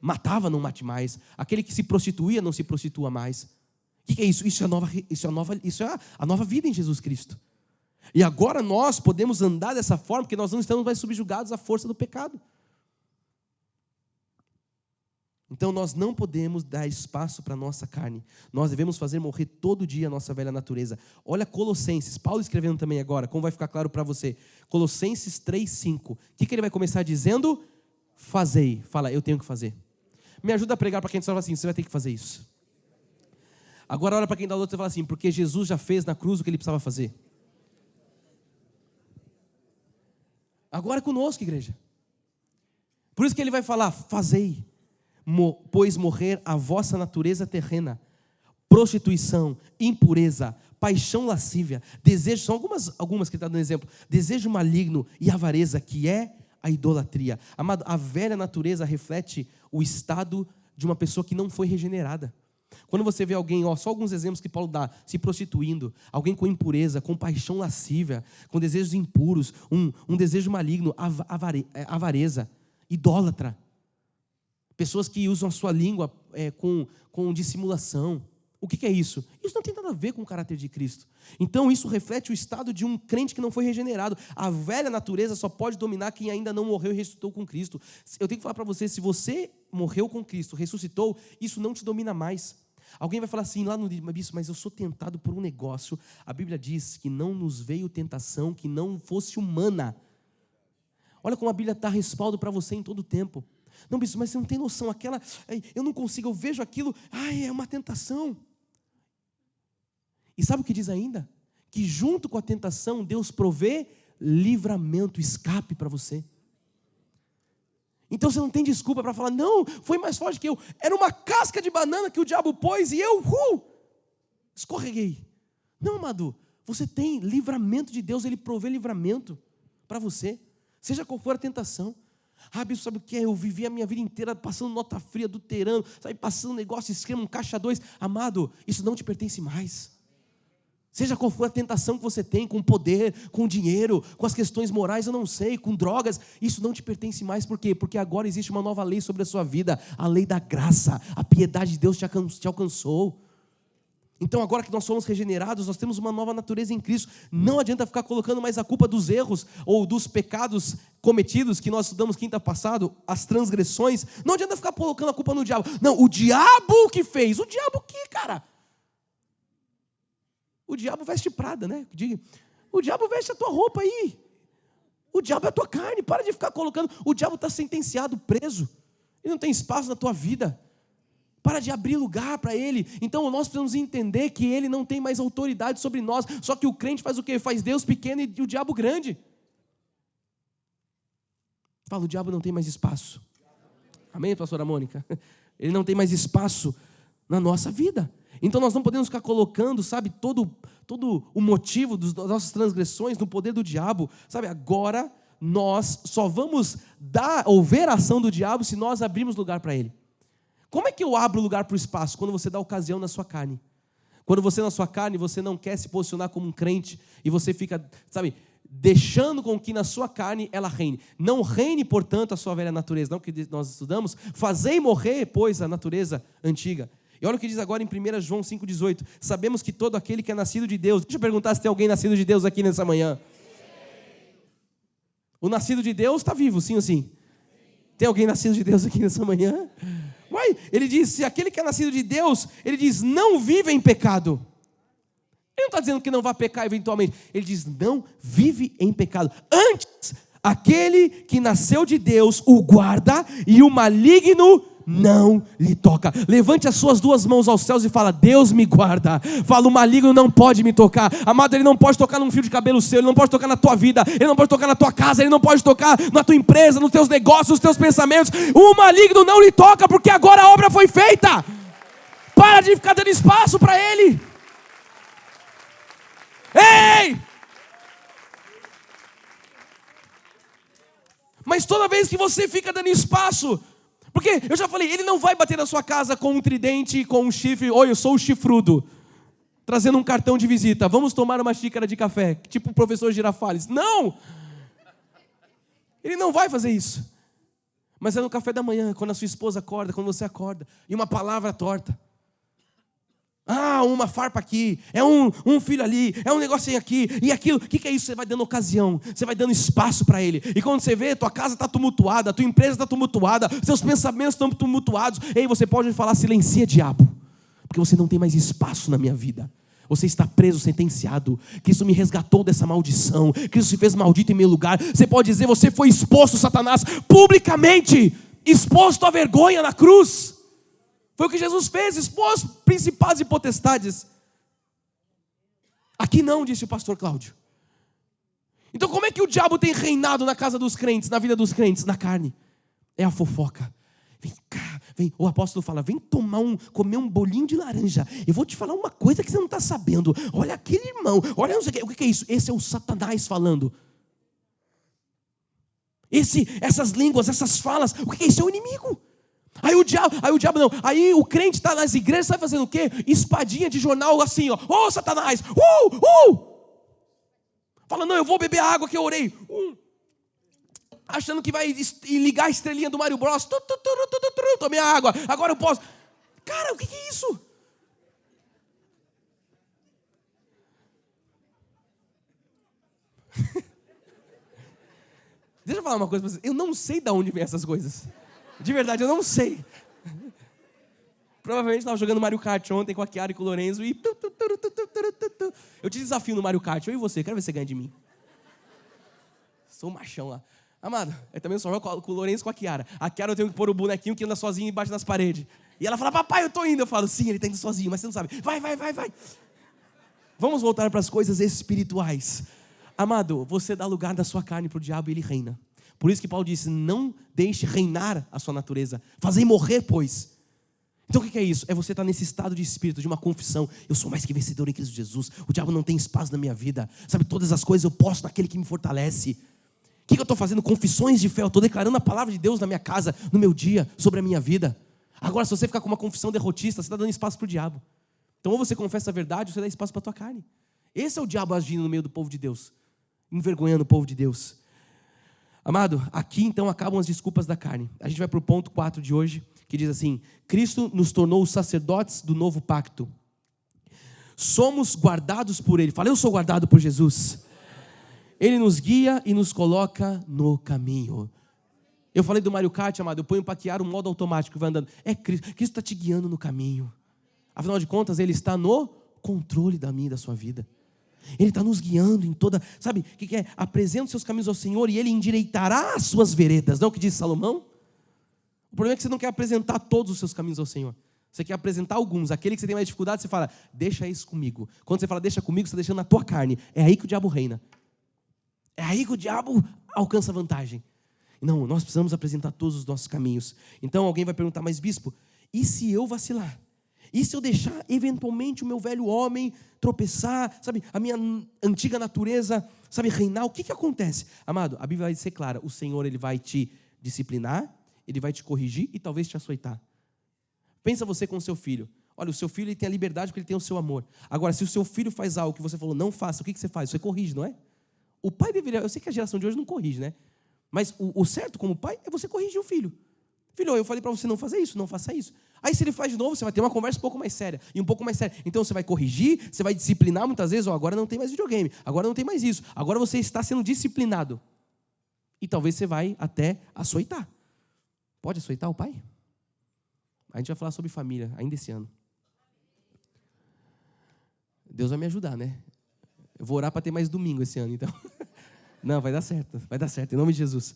matava, não mate mais. Aquele que se prostituía, não se prostitua mais. O que é isso? Isso é a nova vida em Jesus Cristo. E agora nós podemos andar dessa forma, porque nós não estamos mais subjugados à força do pecado. Então nós não podemos dar espaço para a nossa carne. Nós devemos fazer morrer todo dia a nossa velha natureza. Olha Colossenses, Paulo escrevendo também agora, como vai ficar claro para você. Colossenses 3:5. O que ele vai começar dizendo? Fazei. Fala, eu tenho que fazer. Me ajuda a pregar para quem fala assim, você vai ter que fazer isso. Agora olha para quem dá o outro e fala assim, porque Jesus já fez na cruz o que ele precisava fazer. Agora é conosco, igreja. Por isso que ele vai falar, fazei. Pois morrer a vossa natureza terrena, prostituição, impureza, paixão lascívia, desejo, são algumas que ele está dando exemplo, desejo maligno e avareza, que é a idolatria. Amado, a velha natureza reflete o estado de uma pessoa que não foi regenerada. Quando você vê alguém, só alguns exemplos que Paulo dá, se prostituindo, alguém com impureza, com paixão lascívia, com desejos impuros, um desejo maligno, avareza, idólatra. Pessoas que usam a sua língua com dissimulação. O que é isso? Isso não tem nada a ver com o caráter de Cristo. Então isso reflete o estado de um crente que não foi regenerado. A velha natureza só pode dominar quem ainda não morreu e ressuscitou com Cristo. Eu tenho que falar para você, se você morreu com Cristo, ressuscitou, isso não te domina mais. Alguém vai falar assim, lá no livro, mas eu sou tentado por um negócio. A Bíblia diz que não nos veio tentação que não fosse humana. Olha como a Bíblia dá respaldo para você em todo o tempo. Não, bispo, mas você não tem noção, eu não consigo, eu vejo aquilo, é uma tentação. E sabe o que diz ainda? Que junto com a tentação, Deus provê livramento, escape para você. Então você não tem desculpa para falar, não, foi mais forte que eu. Era uma casca de banana que o diabo pôs e eu escorreguei. Não, amado, você tem livramento de Deus, Ele provê livramento para você. Seja qual for a tentação. Bispo, sabe o que é? Eu vivi a minha vida inteira passando nota fria, adulterando, passando negócio esquema, um caixa 2. Amado, isso não te pertence mais. Seja qual for a tentação que você tem, com poder, com dinheiro, com as questões morais, eu não sei, com drogas, isso não te pertence mais. Por quê? Porque agora existe uma nova lei sobre a sua vida, a lei da graça, a piedade de Deus te alcançou. Então agora que nós somos regenerados, nós temos uma nova natureza em Cristo. Não adianta ficar colocando mais a culpa dos erros ou dos pecados cometidos, que nós estudamos quinta passado, as transgressões. Não adianta ficar colocando a culpa no diabo. Não, o diabo que fez. O diabo o que, cara? O diabo veste Prada, né? O diabo veste a tua roupa aí. O diabo é a tua carne. Para de ficar colocando. O diabo está sentenciado, preso. Ele não tem espaço na tua vida. Para de abrir lugar para ele. Então nós precisamos entender que ele não tem mais autoridade sobre nós. Só que o crente faz o quê? Faz Deus pequeno e o diabo grande. Fala, o diabo não tem mais espaço. Amém, pastora Mônica? Ele não tem mais espaço na nossa vida. Então nós não podemos ficar colocando, todo o motivo das nossas transgressões no poder do diabo. Agora nós só vamos ver a ação do diabo se nós abrirmos lugar para ele. Como é que eu abro lugar para o espaço? Quando você dá ocasião na sua carne. Quando você na sua carne, você não quer se posicionar como um crente e você fica, deixando com que na sua carne ela reine. Não reine, portanto, a sua velha natureza. Não que nós estudamos, fazei morrer, pois, a natureza antiga. E olha o que diz agora em 1 João 5,18. Sabemos que todo aquele que é nascido de Deus... Deixa eu perguntar se tem alguém nascido de Deus aqui nessa manhã. O nascido de Deus está vivo, sim ou sim? Tem alguém nascido de Deus aqui nessa manhã? Ele diz, se aquele que é nascido de Deus, ele diz, não vive em pecado. Ele não está dizendo que não vai pecar eventualmente. Ele diz, não vive em pecado. Antes, aquele que nasceu de Deus o guarda e o maligno não lhe toca. Levante as suas duas mãos aos céus e fala, Deus me guarda. Fala, o maligno não pode me tocar. Amado, ele não pode tocar num fio de cabelo seu, ele não pode tocar na tua vida, ele não pode tocar na tua casa, ele não pode tocar na tua empresa, nos teus negócios, nos teus pensamentos. O maligno não lhe toca, porque agora a obra foi feita. Para de ficar dando espaço para ele. Ei! Mas toda vez que você fica dando espaço, porque eu já falei, ele não vai bater na sua casa com um tridente, com um chifre, oi, eu sou o chifrudo, trazendo um cartão de visita, vamos tomar uma xícara de café, tipo o professor Girafales. Não! Ele não vai fazer isso. Mas é no café da manhã, quando a sua esposa acorda, quando você acorda, e uma palavra torta. Uma farpa aqui, é um filho ali, é um negocinho aqui, e aquilo. O que é isso? Você vai dando ocasião, você vai dando espaço para ele. E quando você vê, tua casa está tumultuada, tua empresa está tumultuada, seus pensamentos estão tumultuados. Ei, você pode falar, silencia, diabo, porque você não tem mais espaço na minha vida. Você está preso, sentenciado. Cristo me resgatou dessa maldição. Cristo se fez maldito em meu lugar. Você pode dizer, você foi exposto, Satanás, publicamente, exposto à vergonha na cruz. Foi o que Jesus fez, expôs principados e potestades. Aqui não, disse o pastor Cláudio. Então como é que o diabo tem reinado na casa dos crentes, na vida dos crentes? Na carne. É a fofoca. Vem cá, vem. O apóstolo fala, vem comer um bolinho de laranja. Eu vou te falar uma coisa que você não está sabendo. Olha aquele irmão, olha não sei o que é isso. Esse é o Satanás falando. Essas línguas, essas falas, o que é isso? É o inimigo. Aí o diabo não, aí o crente está nas igrejas, sai fazendo o quê? Espadinha de jornal assim, ó, ô Satanás, fala, não, eu vou beber a água que eu orei, achando que vai ligar a estrelinha do Mario Bros, tomei a água, agora eu posso, cara, o que é isso? Deixa eu falar uma coisa pra vocês, eu não sei de onde vem essas coisas. De verdade, eu não sei. Provavelmente estava jogando Mario Kart ontem com a Chiara e com o Lorenzo e... Eu te desafio no Mario Kart, eu e você, quero ver você ganhar de mim. Sou machão lá. Amado, eu também só jogo com o Lorenzo e com a Chiara. A Chiara eu tenho que pôr o bonequinho que anda sozinho embaixo das paredes. E ela fala, papai, eu tô indo. Eu falo, sim, ele tá indo sozinho, mas você não sabe. Vai. Vamos voltar para as coisas espirituais. Amado, você dá lugar da sua carne para o diabo e ele reina. Por isso que Paulo disse, não deixe reinar a sua natureza. Fazei morrer, pois. Então o que é isso? É você estar nesse estado de espírito, de uma confissão. Eu sou mais que vencedor em Cristo Jesus. O diabo não tem espaço na minha vida. Sabe, todas as coisas eu posso naquele que me fortalece. O que eu estou fazendo? Confissões de fé. Eu estou declarando a palavra de Deus na minha casa, no meu dia, sobre a minha vida. Agora, se você ficar com uma confissão derrotista, você está dando espaço para o diabo. Então ou você confessa a verdade, ou você dá espaço para a tua carne. Esse é o diabo agindo no meio do povo de Deus. Envergonhando o povo de Deus. Amado, aqui então acabam as desculpas da carne. A gente vai para o ponto 4 de hoje, que diz assim, Cristo nos tornou os sacerdotes do novo pacto. Somos guardados por Ele. Fala, eu sou guardado por Jesus. Ele nos guia e nos coloca no caminho. Eu falei do Mario Kart, amado, eu ponho para guiar o modo automático que vai andando. É Cristo, Cristo está te guiando no caminho. Afinal de contas, Ele está no controle da minha e da sua vida. Ele está nos guiando em toda... Sabe o que é? Apresenta os seus caminhos ao Senhor e Ele endireitará as suas veredas. Não é o que diz Salomão? O problema é que você não quer apresentar todos os seus caminhos ao Senhor. Você quer apresentar alguns. Aquele que você tem mais dificuldade, você fala, deixa isso comigo. Quando você fala, deixa comigo, você está deixando na tua carne. É aí que o diabo reina. É aí que o diabo alcança vantagem. Não, nós precisamos apresentar todos os nossos caminhos. Então alguém vai perguntar, mas bispo, e se eu vacilar? E se eu deixar eventualmente o meu velho homem tropeçar, sabe, a minha antiga natureza, sabe, reinar, o que acontece? Amado, a Bíblia vai ser clara, o Senhor ele vai te disciplinar, Ele vai te corrigir e talvez te açoitar. Pensa você com o seu filho. Olha, o seu filho ele tem a liberdade porque ele tem o seu amor. Agora, se o seu filho faz algo que você falou, não faça, o que você faz? Você corrige, não é? O pai deveria, eu sei que a geração de hoje não corrige, né? Mas o certo como pai é você corrigir o filho. Filho, eu falei para você não fazer isso, não faça isso. Aí se ele faz de novo, você vai ter uma conversa um pouco mais séria. E um pouco mais séria. Então você vai corrigir, você vai disciplinar muitas vezes. Agora não tem mais videogame, agora não tem mais isso. Agora você está sendo disciplinado. E talvez você vai até açoitar. Pode açoitar o pai? A gente vai falar sobre família ainda esse ano. Deus vai me ajudar, né? Eu vou orar para ter mais domingo esse ano, então. Não, vai dar certo, em nome de Jesus.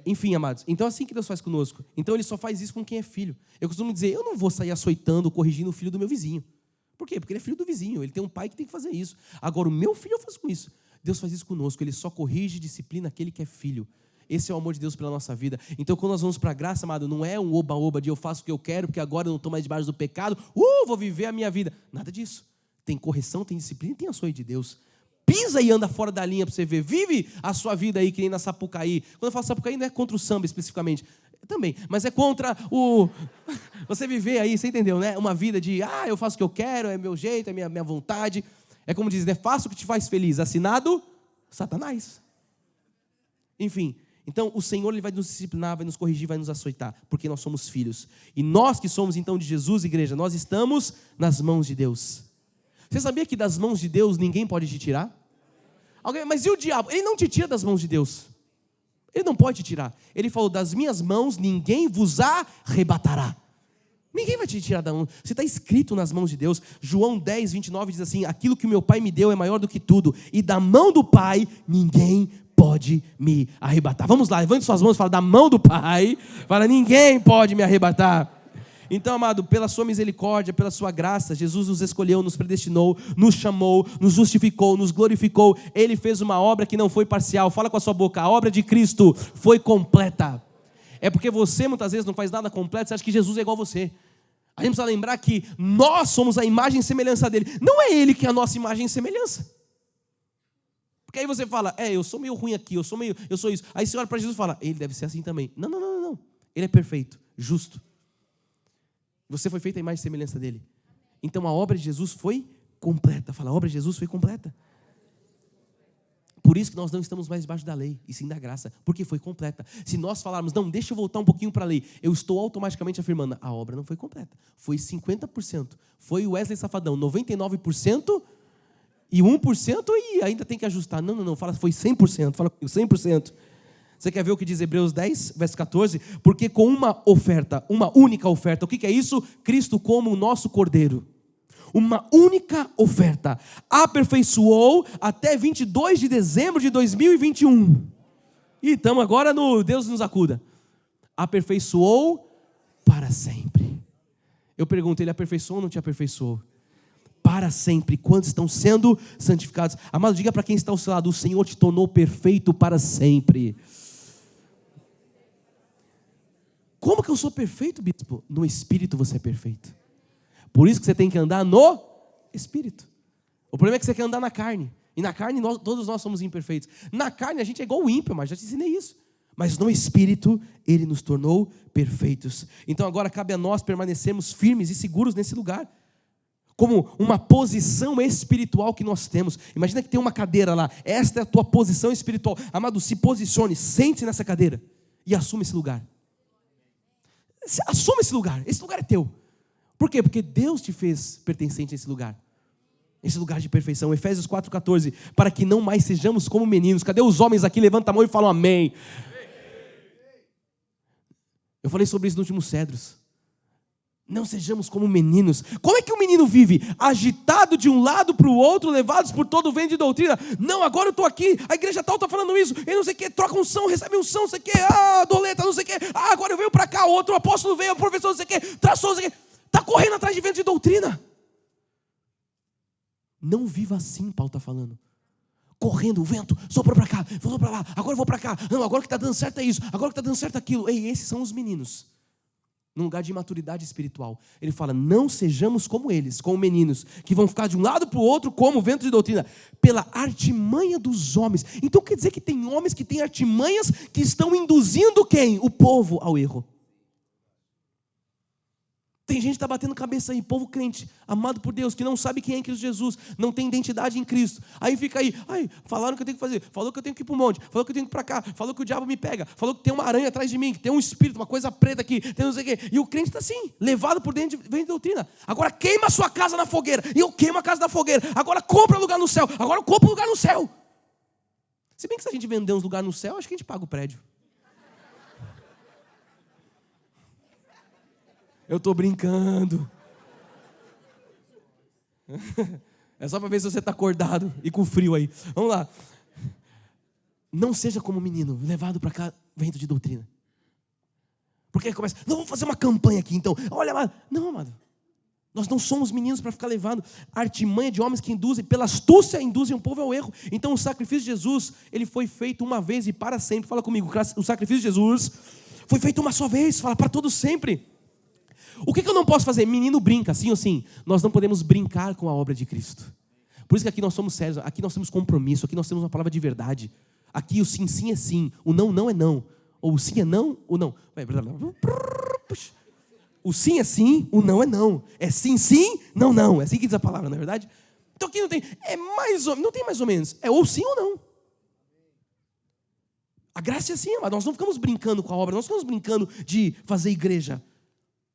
Enfim, amados, então assim que Deus faz conosco. Então Ele só faz isso com quem é filho. Eu costumo dizer, eu não vou sair açoitando, corrigindo o filho do meu vizinho. Por quê? Porque ele é filho do vizinho, ele tem um pai que tem que fazer isso. Agora o meu filho eu faço com isso. Deus faz isso conosco, Ele só corrige e disciplina aquele que é filho. Esse é o amor de Deus pela nossa vida. Então quando nós vamos para a graça, amado, não é um oba-oba de eu faço o que eu quero, porque agora eu não estou mais debaixo do pecado, vou viver a minha vida. Nada disso. Tem correção, tem disciplina e tem açoite de Deus. Pisa e anda fora da linha para você ver. Vive a sua vida aí que nem na Sapucaí. Quando eu falo Sapucaí, não é contra o samba especificamente. Também, mas é contra o... Você viver aí, você entendeu, né? Uma vida de, eu faço o que eu quero, é meu jeito, é minha vontade. É como diz, né? Faça o que te faz feliz. Assinado, Satanás. Enfim, então o Senhor ele vai nos disciplinar, vai nos corrigir, vai nos açoitar, porque nós somos filhos. E nós que somos então de Jesus, igreja, nós estamos nas mãos de Deus. Você sabia que das mãos de Deus ninguém pode te tirar? Mas e o diabo? Ele não te tira das mãos de Deus. Ele não pode te tirar. Ele falou, das minhas mãos ninguém vos arrebatará. Ninguém vai te tirar da mão. Você está escrito nas mãos de Deus. João 10, 29 diz assim, aquilo que o meu Pai me deu é maior do que tudo. E da mão do Pai ninguém pode me arrebatar. Vamos lá, levante suas mãos e fala, da mão do Pai. Fala, ninguém pode me arrebatar. Então, amado, pela sua misericórdia, pela sua graça, Jesus nos escolheu, nos predestinou, nos chamou, nos justificou, nos glorificou. Ele fez uma obra que não foi parcial. Fala com a sua boca, a obra de Cristo foi completa. É porque você muitas vezes não faz nada completo, você acha que Jesus é igual a você. A gente precisa lembrar que nós somos a imagem e semelhança dele. Não é ele que é a nossa imagem e semelhança. Porque aí você fala, eu sou meio ruim aqui, eu sou isso. Aí você olha para Jesus e fala, ele deve ser assim também. Não, não, não, não. Ele é perfeito, justo. Você foi feito à imagem e semelhança dele. Então a obra de Jesus foi completa. Fala, a obra de Jesus foi completa. Por isso que nós não estamos mais debaixo da lei, e sim da graça, porque foi completa. Se nós falarmos, não, deixa eu voltar um pouquinho para a lei, eu estou automaticamente afirmando, a obra não foi completa. Foi 50%. Foi o Wesley Safadão, 99% e 1% e ainda tem que ajustar. Não, não, não, fala, foi 100%, fala comigo, 100%. Você quer ver o que diz Hebreus 10, verso 14? Porque com uma oferta, uma única oferta, o que é isso? Cristo como o nosso cordeiro. Uma única oferta aperfeiçoou até 22 de dezembro de 2021. E estamos agora no Deus nos acuda. Aperfeiçoou para sempre. Eu pergunto, ele aperfeiçoou ou não te aperfeiçoou? Para sempre. Quantos estão sendo santificados? Amado, diga para quem está ao seu lado, o Senhor te tornou perfeito para sempre. Como que eu sou perfeito, bispo? No Espírito você é perfeito. Por isso que você tem que andar no Espírito. O problema é que você quer andar na carne. E na carne todos nós somos imperfeitos. Na carne a gente é igual o ímpio, mas já te ensinei isso. Mas no Espírito Ele nos tornou perfeitos. Então agora cabe a nós permanecermos firmes e seguros nesse lugar. Como uma posição espiritual que nós temos. Imagina que tem uma cadeira lá. Esta é a tua posição espiritual. Amado, se posicione, sente-se nessa cadeira e assume esse lugar. Assuma esse lugar. Esse lugar é teu. Por quê? Porque Deus te fez pertencente a esse lugar de perfeição. Efésios 4,14, para que não mais sejamos como meninos. Cadê os homens aqui? Levanta a mão e falam amém. Eu falei sobre isso no último Cedros. Não sejamos como meninos. Como é que o menino vive? Agitado de um lado para o outro, levados por todo o vento de doutrina. Não, agora eu estou aqui, a igreja tal está falando isso, e não sei o que, troca unção, recebe unção, não sei o que, doleta, não sei o que, agora eu venho para cá, outro apóstolo veio, o professor não sei o que, traçou, não sei o que. Está correndo atrás de vento de doutrina. Não viva assim, Paulo está falando. Correndo, o vento, soprou para cá, soprou para lá, agora eu vou para cá. Não, agora o que está dando certo é isso, agora o que está dando certo é aquilo. Ei, esses são os meninos. Num lugar de imaturidade espiritual. Ele fala, não sejamos como eles, como meninos, que vão ficar de um lado para o outro como vento de doutrina, pela artimanha dos homens. Então quer dizer que tem homens que têm artimanhas que estão induzindo quem? O povo ao erro. Tem gente que está batendo cabeça aí, povo crente, amado por Deus, que não sabe quem é Cristo Jesus, não tem identidade em Cristo. Aí fica aí, falaram que eu tenho que fazer, falou que eu tenho que ir para o monte, falou que eu tenho que ir para cá, falou que o diabo me pega, falou que tem uma aranha atrás de mim, que tem um espírito, uma coisa preta aqui, tem não sei o quê. E o crente está assim, levado por dentro de doutrina. Agora queima a sua casa na fogueira, e eu queimo a casa da fogueira. Agora compra lugar no céu, agora eu compro lugar no céu. Se bem que se a gente vender uns lugares no céu, acho que a gente paga o prédio. Eu estou brincando. É só para ver se você está acordado e com frio aí. Vamos lá. Não seja como menino, levado para cá, vento de doutrina. Porque aí começa, não, vamos fazer uma campanha aqui então. Olha lá. Não, amado. Nós não somos meninos para ficar levando artimanha de homens que induzem, pela astúcia induzem o povo ao erro. Então o sacrifício de Jesus, ele foi feito uma vez e para sempre. Fala comigo, o sacrifício de Jesus foi feito uma só vez, fala para todos sempre. O que eu não posso fazer? Menino brinca, sim ou sim? Nós não podemos brincar com a obra de Cristo. Por isso que aqui nós somos sérios, aqui nós temos compromisso, aqui nós temos uma palavra de verdade. Aqui o sim, sim é sim, o não, não é não. Ou o sim é não, o não. O sim é sim, o não é não. É sim, sim, não, não. É assim que diz a palavra, não é verdade? Então aqui não tem, não tem mais ou menos, é ou sim ou não. A graça é assim, mas nós não ficamos brincando com a obra, nós ficamos brincando de fazer igreja.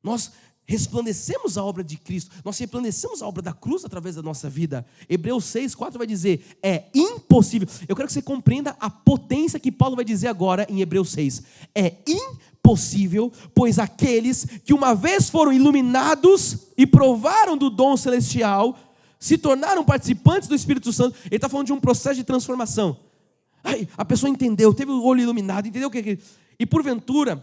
Nós resplandecemos a obra de Cristo, nós resplandecemos a obra da cruz através da nossa vida. Hebreus 6,4 vai dizer, é impossível. Eu quero que você compreenda a potência que Paulo vai dizer agora em Hebreus 6. É impossível, pois aqueles que uma vez foram iluminados e provaram do dom celestial, se tornaram participantes do Espírito Santo. Ele está falando de um processo de transformação. A pessoa entendeu, teve o olho iluminado, entendeu o que? E porventura,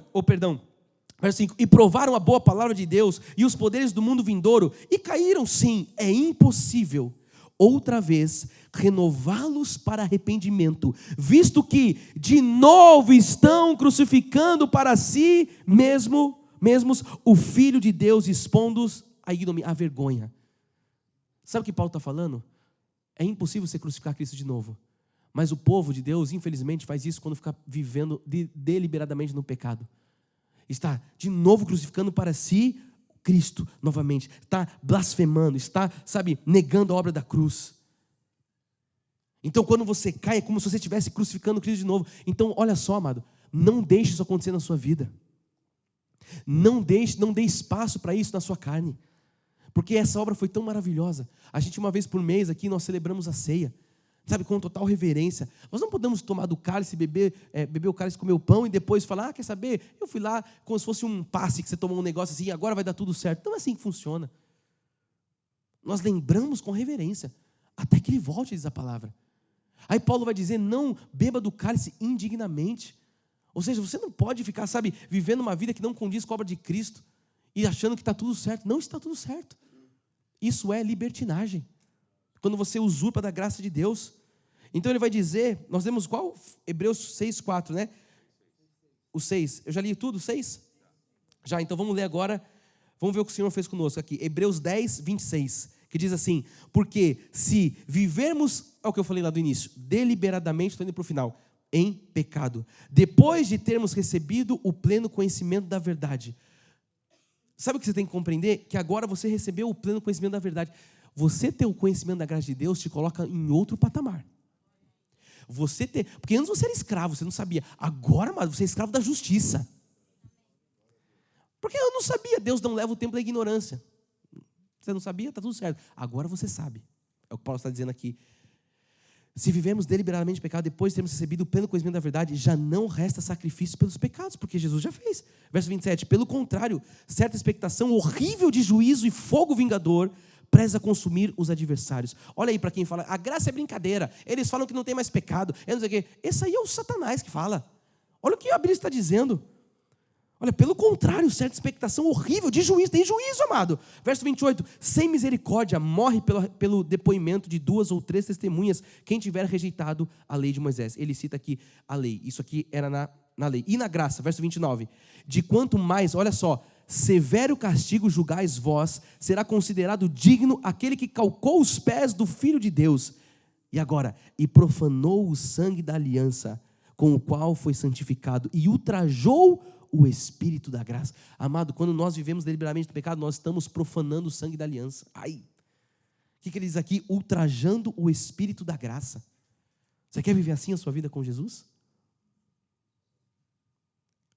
Verso 5, e provaram a boa palavra de Deus e os poderes do mundo vindouro, e caíram sim, é impossível outra vez renová-los para arrependimento, visto que de novo estão crucificando para si mesmos o Filho de Deus, expondo-os à vergonha. Sabe o que Paulo está falando? É impossível você crucificar Cristo de novo, Mas o povo de Deus, infelizmente, faz isso quando fica vivendo deliberadamente no pecado. Está de novo crucificando para si Cristo novamente. Está blasfemando, está, negando a obra da cruz. Então, quando você cai, é como se você estivesse crucificando Cristo de novo. Então, olha só, amado, não deixe isso acontecer na sua vida. Não dê espaço para isso na sua carne. Porque essa obra foi tão maravilhosa. A gente, uma vez por mês aqui, nós celebramos a ceia. Com total reverência. Nós não podemos tomar do cálice, beber o cálice, comer o pão e depois falar, quer saber? Eu fui lá como se fosse um passe que você tomou um negócio assim, agora vai dar tudo certo. Não é assim que funciona. Nós lembramos com reverência, até que ele volte, diz a palavra. Aí Paulo vai dizer, não beba do cálice indignamente. Ou seja, você não pode ficar, vivendo uma vida que não condiz com a obra de Cristo e achando que está tudo certo. Não está tudo certo. Isso é libertinagem. Quando você usurpa da graça de Deus. Então ele vai dizer, nós lemos qual? Hebreus 6:4, né? O 6. Eu já li tudo, 6? Já, então vamos ler agora. Vamos ver o que o Senhor fez conosco aqui. Hebreus 10:26, que diz assim, porque se vivermos, é o que eu falei lá do início, deliberadamente, estou indo para o final, em pecado, depois de termos recebido o pleno conhecimento da verdade. Sabe o que você tem que compreender? Que agora você recebeu o pleno conhecimento da verdade. Você ter o conhecimento da graça de Deus te coloca em outro patamar. Porque antes você era escravo, você não sabia. Agora, mas você é escravo da justiça. Porque eu não sabia, Deus não leva o tempo da ignorância. Você não sabia? Está tudo certo. Agora você sabe. É o que Paulo está dizendo aqui. Se vivemos deliberadamente de pecado, depois de termos recebido o pleno conhecimento da verdade, já não resta sacrifício pelos pecados, porque Jesus já fez. Verso 27, pelo contrário, certa expectação horrível de juízo e fogo vingador preza consumir os adversários. Olha aí para quem fala, a graça é brincadeira, eles falam que não tem mais pecado, não sei o quê. Esse aí é o Satanás que fala. Olha o que a Bíblia está dizendo. Olha, pelo contrário, certa expectação horrível de juízo, tem juízo, amado. Verso 28, sem misericórdia, morre pelo depoimento de 2 ou 3 testemunhas, quem tiver rejeitado a lei de Moisés. Ele cita aqui a lei, isso aqui era na lei. E na graça, verso 29, de quanto mais, olha só, severo castigo julgais vós, será considerado digno aquele que calcou os pés do Filho de Deus. E agora, e profanou o sangue da aliança, com o qual foi santificado, e ultrajou o Espírito da graça. Amado, quando nós vivemos deliberadamente no pecado, nós estamos profanando o sangue da aliança. Ai! O que ele diz aqui? Ultrajando o Espírito da graça. Você quer viver assim a sua vida com Jesus?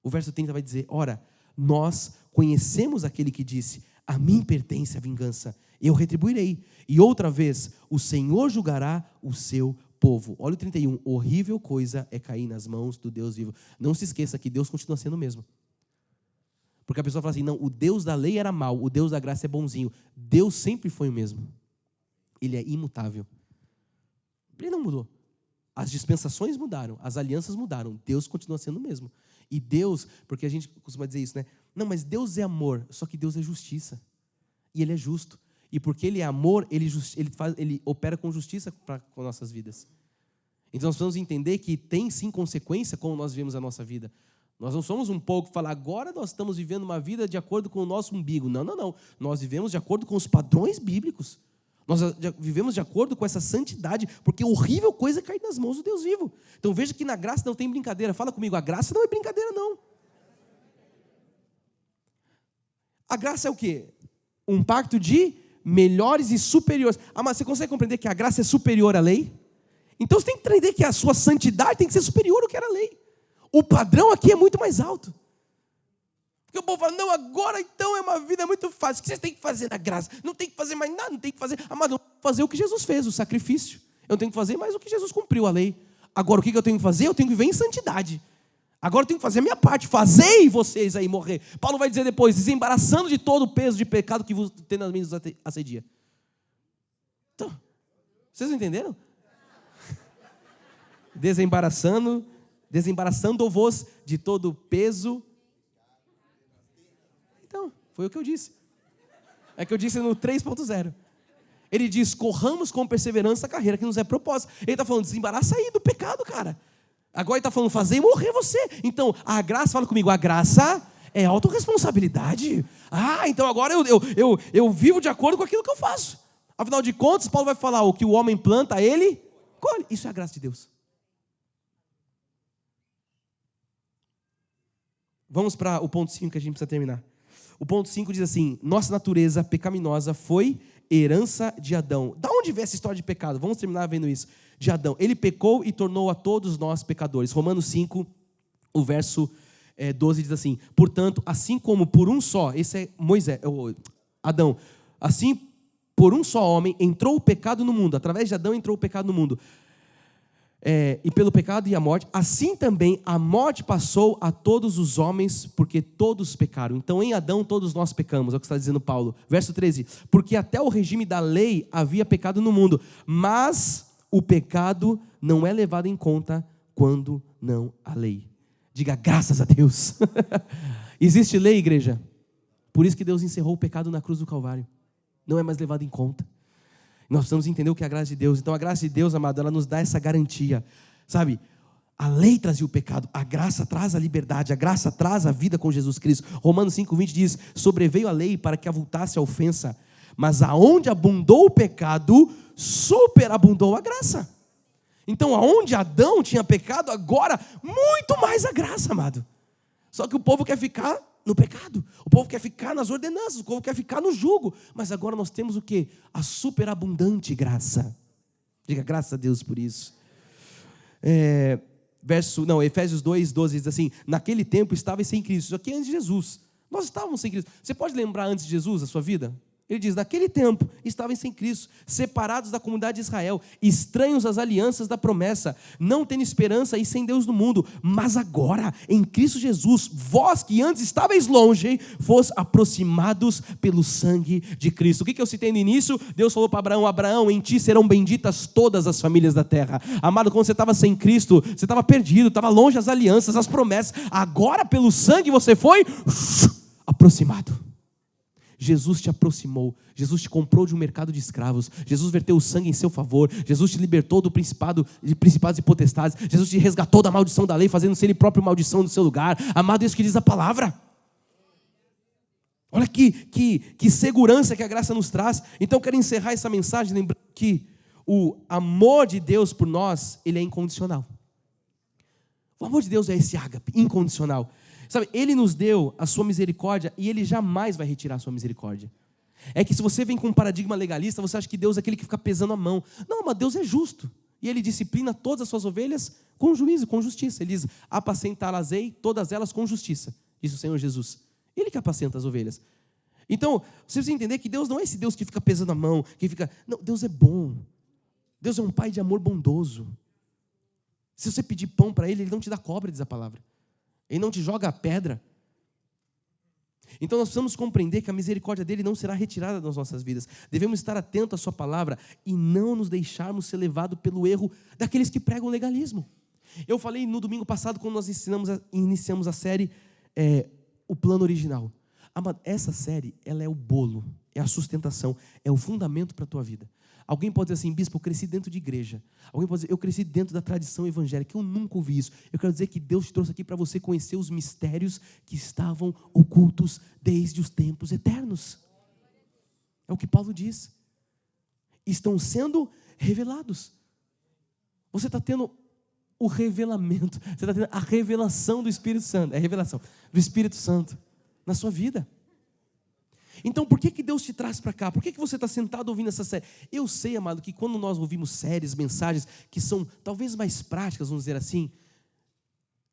O verso 30 vai dizer, ora, nós conhecemos aquele que disse, a mim pertence a vingança, eu retribuirei. E outra vez, o Senhor julgará o seu povo. Olha o 31, horrível coisa é cair nas mãos do Deus vivo. Não se esqueça que Deus continua sendo o mesmo. Porque a pessoa fala assim, não, o Deus da lei era mau, o Deus da graça é bonzinho. Deus sempre foi o mesmo. Ele é imutável. Ele não mudou. As dispensações mudaram, as alianças mudaram, Deus continua sendo o mesmo. E Deus, porque a gente costuma dizer isso, né? Não, mas Deus é amor, só que Deus é justiça. E Ele é justo. E porque Ele é amor, Ele opera com justiça com nossas vidas. Então nós precisamos entender que tem sim consequência como nós vivemos a nossa vida. Nós não somos um pouco falar, agora nós estamos vivendo uma vida de acordo com o nosso umbigo. Não, não, não. Nós vivemos de acordo com os padrões bíblicos. Nós vivemos de acordo com essa santidade, porque horrível coisa é cair nas mãos do Deus vivo. Então veja que na graça não tem brincadeira. Fala comigo, a graça não é brincadeira, não. A graça é o quê? Um pacto de melhores e superiores. Ah, mas você consegue compreender que a graça é superior à lei? Então você tem que entender que a sua santidade tem que ser superior ao que era a lei. O padrão aqui é muito mais alto. Porque o povo fala, não, agora então é uma vida muito fácil. O que você tem que fazer na graça? Não tem que fazer mais nada, não tem que fazer. Amado, eu tenho que fazer o que Jesus fez, o sacrifício. Eu tenho que fazer mais o que Jesus cumpriu, a lei. Agora, o que eu tenho que fazer? Eu tenho que viver em santidade. Agora eu tenho que fazer a minha parte. Fazei vocês aí morrer. Paulo vai dizer depois, desembaraçando de todo o peso de pecado que vos tem nas mãos assedia. Então, vocês não entenderam? Desembaraçando-vos de todo o peso. Então, foi o que eu disse. É que eu disse no 3.0. Ele diz, corramos com perseverança a carreira que nos é proposta. Ele está falando, desembaraça aí do pecado, cara. Agora ele está falando, fazer e morrer você. Então, a graça, fala comigo, a graça é autorresponsabilidade. Ah, então agora eu vivo de acordo com aquilo que eu faço. Afinal de contas, Paulo vai falar, o que o homem planta, ele colhe. Isso é a graça de Deus. Vamos para o ponto 5 que a gente precisa terminar. O ponto 5 diz assim: nossa natureza pecaminosa foi herança de Adão. Da onde vem essa história de pecado? Vamos terminar vendo isso. De Adão. Ele pecou e tornou a todos nós pecadores. Romanos 5, o verso 12 diz assim: portanto, assim como por um só, esse é Adão, assim por um só homem entrou o pecado no mundo, através de Adão entrou o pecado no mundo, e pelo pecado e a morte, assim também a morte passou a todos os homens, porque todos pecaram. Então em Adão todos nós pecamos, é o que está dizendo Paulo. Verso 13: porque até o regime da lei havia pecado no mundo, mas o pecado não é levado em conta quando não há lei. Diga graças a Deus. Existe lei, igreja? Por isso que Deus encerrou o pecado na cruz do Calvário. Não é mais levado em conta. Nós precisamos entender o que é a graça de Deus. Então a graça de Deus, amado, ela nos dá essa garantia. Sabe, a lei trazia o pecado, a graça traz a liberdade, a graça traz a vida com Jesus Cristo. Romanos 5,20 diz: sobreveio a lei para que avultasse a ofensa, mas aonde abundou o pecado, superabundou a graça. Então aonde Adão tinha pecado, agora muito mais a graça, amado. Só que o povo quer ficar no pecado, o povo quer ficar nas ordenanças, o povo quer ficar no jugo. Mas agora nós temos o quê? A superabundante graça. Diga graças a Deus por isso. Efésios 2,12 diz assim: naquele tempo estavais sem Cristo. Isso aqui é antes de Jesus. Nós estávamos sem Cristo. Você pode lembrar antes de Jesus a sua vida? Ele diz: naquele tempo estavam sem Cristo, separados da comunidade de Israel, estranhos às alianças da promessa, não tendo esperança e sem Deus no mundo. Mas agora, em Cristo Jesus, vós que antes estáveis longe, fosse aproximados pelo sangue de Cristo. O que eu citei no início? Deus falou para Abraão: Abraão, em ti serão benditas todas as famílias da terra. Amado, quando você estava sem Cristo, você estava perdido, estava longe das alianças, das promessas. Agora, pelo sangue, você foi aproximado. Jesus te aproximou, Jesus te comprou de um mercado de escravos, Jesus verteu o sangue em seu favor, Jesus te libertou do principados e potestades, Jesus te resgatou da maldição da lei, fazendo-se Ele próprio maldição no seu lugar. Amado, é isso que diz a palavra. Olha que segurança que a graça nos traz. Então eu quero encerrar essa mensagem lembrando que o amor de Deus por nós, ele é incondicional. O amor de Deus é esse ágape, incondicional. Sabe, Ele nos deu a sua misericórdia e Ele jamais vai retirar a sua misericórdia. É que se você vem com um paradigma legalista, você acha que Deus é aquele que fica pesando a mão. Não, mas Deus é justo. E Ele disciplina todas as suas ovelhas com juízo, com justiça. Ele diz: apacentar-las-ei todas elas com justiça, diz o Senhor Jesus. Ele que apacenta as ovelhas. Então, você precisa entender que Deus não é esse Deus que fica pesando a mão, que fica... Não, Deus é bom. Deus é um Pai de amor bondoso. Se você pedir pão para Ele, Ele não te dá cobra, diz a palavra. Ele não te joga a pedra. Então nós precisamos compreender que a misericórdia dele não será retirada das nossas vidas. Devemos estar atentos à sua palavra e não nos deixarmos ser levados pelo erro daqueles que pregam legalismo. Eu falei no domingo passado, quando nós iniciamos a série O Plano Original. Essa série, ela é o bolo, é a sustentação, é o fundamento para a tua vida. Alguém pode dizer assim: bispo, eu cresci dentro de igreja. Alguém pode dizer: eu cresci dentro da tradição evangélica, eu nunca ouvi isso. Eu quero dizer que Deus te trouxe aqui para você conhecer os mistérios que estavam ocultos desde os tempos eternos. É o que Paulo diz. Estão sendo revelados. Você está tendo o revelamento, você está tendo a revelação do Espírito Santo. É a revelação do Espírito Santo na sua vida. Então, por que Deus te traz para cá? Por que você está sentado ouvindo essa série? Eu sei, amado, que quando nós ouvimos séries, mensagens que são talvez mais práticas, vamos dizer assim,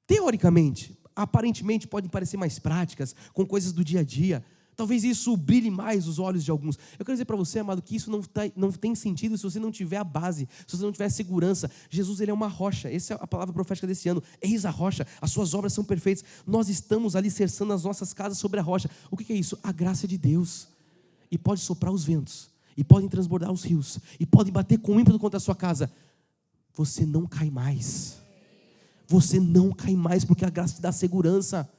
teoricamente, aparentemente podem parecer mais práticas, com coisas do dia a dia, talvez isso brilhe mais os olhos de alguns. Eu quero dizer para você, amado, que isso não tem sentido se você não tiver a base, se você não tiver segurança. Jesus, ele é uma rocha. Essa é a palavra profética desse ano. Eis a rocha, as suas obras são perfeitas. Nós estamos alicerçando as nossas casas sobre a rocha. O que é isso? A graça de Deus. E pode soprar os ventos, e podem transbordar os rios, e podem bater com ímpeto contra a sua casa. Você não cai mais. Você não cai mais, porque a graça te dá segurança.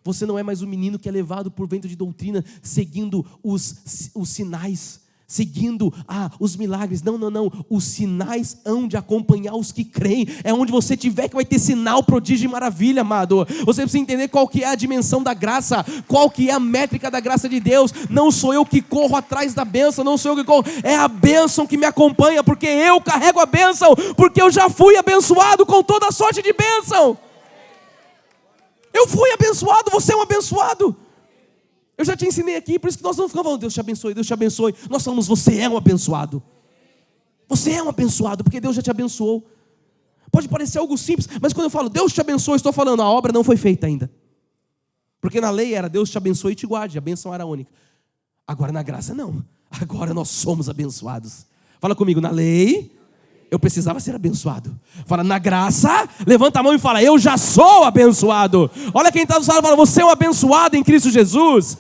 Você não é mais um menino que é levado por vento de doutrina, seguindo os sinais, seguindo os milagres. Não. Os sinais hão de acompanhar os que creem. É onde você tiver que vai ter sinal, prodígio e maravilha, amado. Você precisa entender qual que é a dimensão da graça, qual que é a métrica da graça de Deus. Não sou eu que corro atrás da bênção, não sou eu que corro, é a bênção que me acompanha, porque eu carrego a bênção, porque eu já fui abençoado com toda sorte de bênção. Eu fui abençoado. abençoado, você é um abençoado. Eu já te ensinei aqui, por isso que nós não ficamos falando, Deus te abençoe, Deus te abençoe. Nós falamos, você é um abençoado. Você é um abençoado, porque Deus já te abençoou. Pode parecer algo simples, mas quando eu falo, Deus te abençoe, estou falando, a obra não foi feita ainda. Porque na lei era, Deus te abençoe e te guarde, a bênção era única. Agora na graça não, agora nós somos abençoados. Fala comigo, na lei, eu precisava ser abençoado. Fala, na graça, levanta a mão e fala, eu já sou abençoado. Olha quem está do lado e fala, você é um abençoado em Cristo Jesus.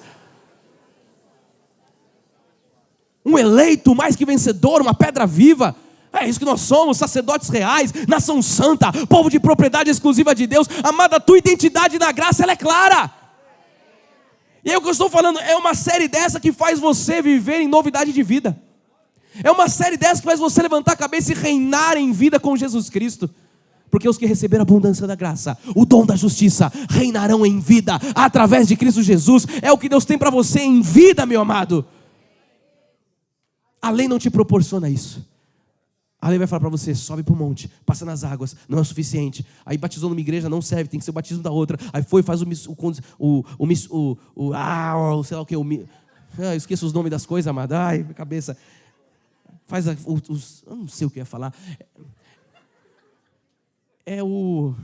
Um eleito mais que vencedor, uma pedra viva. É isso que nós somos, sacerdotes reais, nação santa, povo de propriedade exclusiva de Deus. Amada, a tua identidade na graça, ela é clara. E é o que eu estou falando, é uma série dessa que faz você viver em novidade de vida. É uma série dessa que faz você levantar a cabeça e reinar em vida com Jesus Cristo. Porque os que receberam a abundância da graça, o dom da justiça, reinarão em vida através de Cristo Jesus. É o que Deus tem para você em vida, meu amado. A lei não te proporciona isso. A lei vai falar para você, sobe para o monte, passa nas águas, não é o suficiente. Aí batizou numa igreja, não serve, tem que ser o batismo da outra. Aí faz sei lá o que, eu esqueço os nomes das coisas, amado. Ai, minha cabeça. Faz eu não sei o que eu ia falar. É o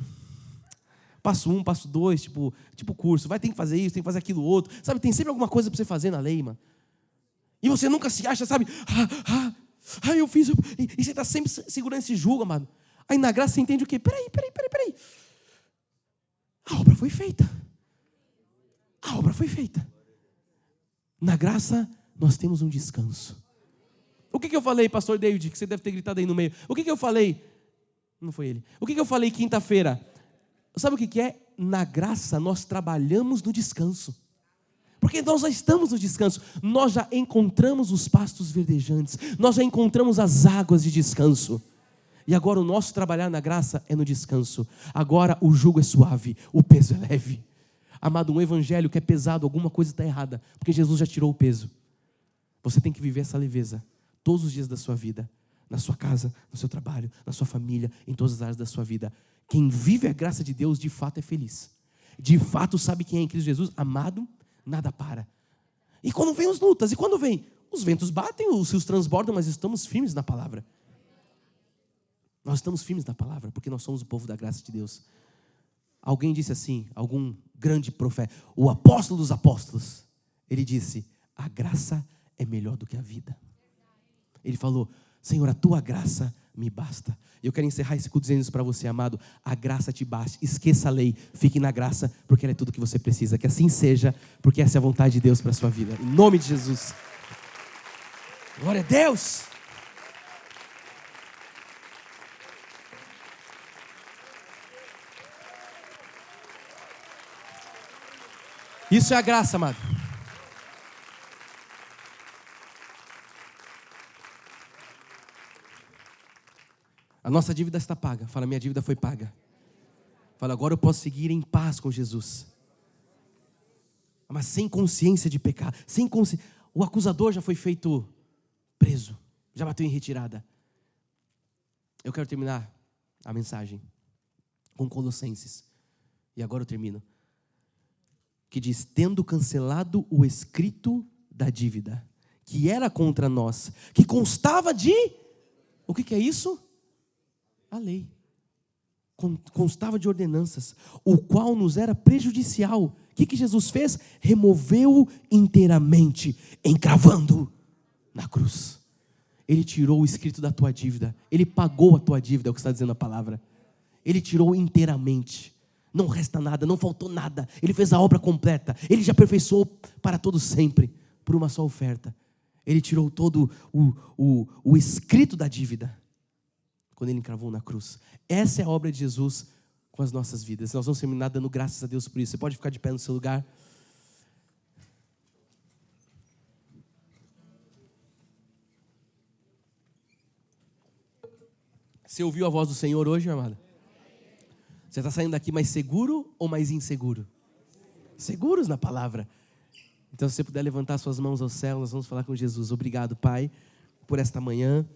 passo 1, passo 2, tipo curso. Tem que fazer isso, tem que fazer aquilo outro. Sabe, tem sempre alguma coisa para você fazer na lei, mano. E você nunca se acha, sabe? Eu fiz. E você está sempre segurando esse jugo, amado. Aí na graça você entende o quê? Peraí. A obra foi feita. A obra foi feita. Na graça nós temos um descanso. O que eu falei, pastor David, que você deve ter gritado aí no meio? O que eu falei? Não foi ele. O que eu falei quinta-feira? Sabe o que é? Na graça nós trabalhamos no descanso. Porque nós já estamos no descanso. Nós já encontramos os pastos verdejantes. Nós já encontramos as águas de descanso. E agora o nosso trabalhar na graça é no descanso. Agora o jugo é suave, o peso é leve. Amado, um evangelho que é pesado, alguma coisa está errada. Porque Jesus já tirou o peso. Você tem que viver essa leveza todos os dias da sua vida. Na sua casa, no seu trabalho, na sua família, em todas as áreas da sua vida. Quem vive a graça de Deus, de fato é feliz. De fato sabe quem é em Cristo Jesus. Amado, nada para. E quando vem as lutas? E quando vem? Os ventos batem, os rios transbordam, mas estamos firmes na palavra. Nós estamos firmes na palavra, porque nós somos o povo da graça de Deus. Alguém disse assim, algum grande profeta, o apóstolo dos apóstolos, ele disse, a graça é melhor do que a vida. Ele falou, Senhor, a tua graça me basta. Eu quero encerrar esse culto dizendo isso para você, amado. A graça te basta. Esqueça a lei. Fique na graça, porque ela é tudo que você precisa. Que assim seja, porque essa é a vontade de Deus para a sua vida. Em nome de Jesus. Glória a Deus. Isso é a graça, amado. A nossa dívida está paga. Fala, minha dívida foi paga. Fala, agora eu posso seguir em paz com Jesus. Mas sem consciência de pecado. O acusador já foi feito preso. Já bateu em retirada. Eu quero terminar a mensagem com Colossenses. E agora eu termino. Que diz, tendo cancelado o escrito da dívida, que era contra nós, que constava de... O que é isso? A lei. Constava de ordenanças, o qual nos era prejudicial. O que Jesus fez? Removeu inteiramente, encravando na cruz. Ele tirou o escrito da tua dívida. Ele pagou a tua dívida, é o que está dizendo a palavra. Ele tirou inteiramente. Não resta nada, não faltou nada. Ele fez a obra completa. Ele já aperfeiçoou para todo sempre, por uma só oferta. Ele tirou todo o escrito da dívida, quando ele encravou na cruz. Essa é a obra de Jesus com as nossas vidas. Nós vamos terminar dando graças a Deus por isso. Você pode ficar de pé no seu lugar. Você ouviu a voz do Senhor hoje, meu amado? Você está saindo daqui mais seguro ou mais inseguro? Seguros na palavra. Então, se você puder levantar suas mãos ao céu, nós vamos falar com Jesus. Obrigado, Pai, por esta manhã.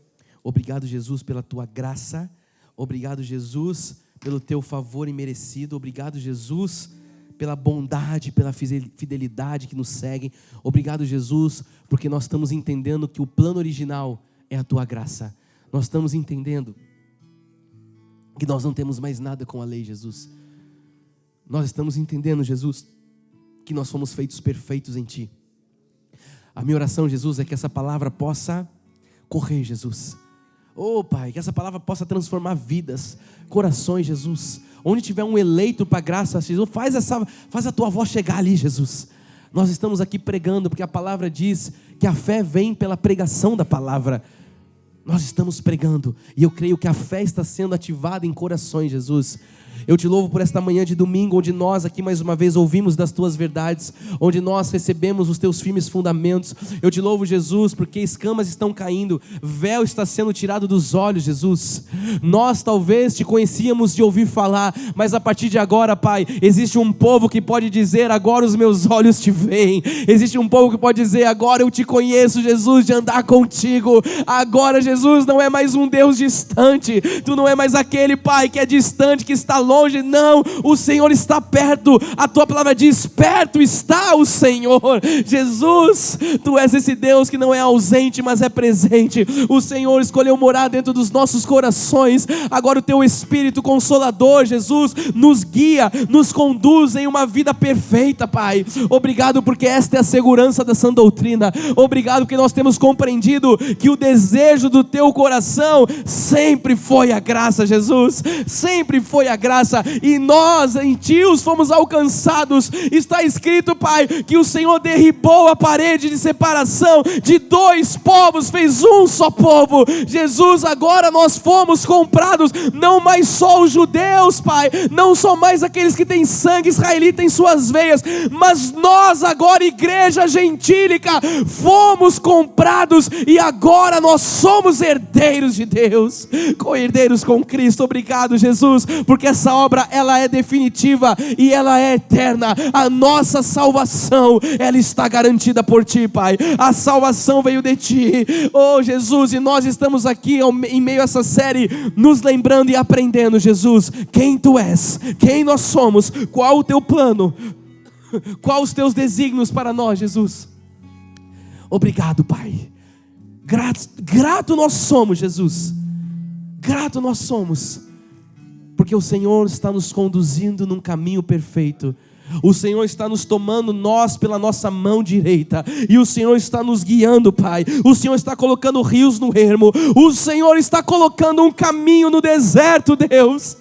Obrigado, Jesus, pela tua graça. Obrigado, Jesus, pelo teu favor imerecido. Obrigado, Jesus, pela bondade, pela fidelidade que nos seguem. Obrigado, Jesus, porque nós estamos entendendo que o plano original é a tua graça. Nós estamos entendendo que nós não temos mais nada com a lei, Jesus. Nós estamos entendendo, Jesus, que nós fomos feitos perfeitos em Ti. A minha oração, Jesus, é que essa palavra possa correr, Jesus. Oh, Pai, que essa palavra possa transformar vidas, corações, Jesus. Onde tiver um eleito para a graça, Jesus, faz a Tua voz chegar ali, Jesus. Nós estamos aqui pregando, porque a palavra diz que a fé vem pela pregação da palavra. Nós estamos pregando, e eu creio que a fé está sendo ativada em corações, Jesus. Eu te louvo por esta manhã de domingo, onde nós aqui mais uma vez ouvimos das Tuas verdades, onde nós recebemos os Teus firmes fundamentos. Eu te louvo, Jesus, porque escamas estão caindo, véu está sendo tirado dos olhos, Jesus. Nós talvez Te conhecíamos de ouvir falar, mas a partir de agora, Pai, existe um povo que pode dizer: agora os meus olhos Te veem. Existe um povo que pode dizer: agora eu Te conheço, Jesus, de andar contigo. Agora, Jesus, não é mais um Deus distante. Tu não é mais aquele, Pai, que é distante, que está longe. Não, o Senhor está perto. A Tua palavra diz: perto está o Senhor. Jesus, Tu és esse Deus que não é ausente, mas é presente. O Senhor escolheu morar dentro dos nossos corações. Agora o Teu Espírito Consolador, Jesus, nos guia, nos conduz em uma vida perfeita, Pai. Obrigado porque esta é a segurança da sã doutrina. Obrigado porque nós temos compreendido que o desejo do Teu coração sempre foi a graça, Jesus. Sempre foi a graça. E nós, gentios, fomos alcançados. Está escrito, Pai, que o Senhor derribou a parede de separação de dois povos, fez um só povo. Jesus, agora nós fomos comprados. Não mais só os judeus, Pai, não só mais aqueles que têm sangue israelita em suas veias, mas nós agora, igreja gentílica, fomos comprados e agora nós somos herdeiros de Deus, co-herdeiros com Cristo. Obrigado, Jesus, porque essa obra, ela é definitiva e ela é eterna. A nossa salvação, ela está garantida por Ti, Pai. A salvação veio de Ti, oh Jesus, e nós estamos aqui em meio a essa série, nos lembrando e aprendendo, Jesus, quem Tu és, quem nós somos, qual o Teu plano, qual os Teus desígnios para nós, Jesus. Obrigado, Pai. Grato nós somos, Jesus. Grato nós somos, porque o Senhor está nos conduzindo num caminho perfeito. O Senhor está nos tomando nós pela nossa mão direita, e o Senhor está nos guiando, Pai. O Senhor está colocando rios no ermo. O Senhor está colocando um caminho no deserto, Deus.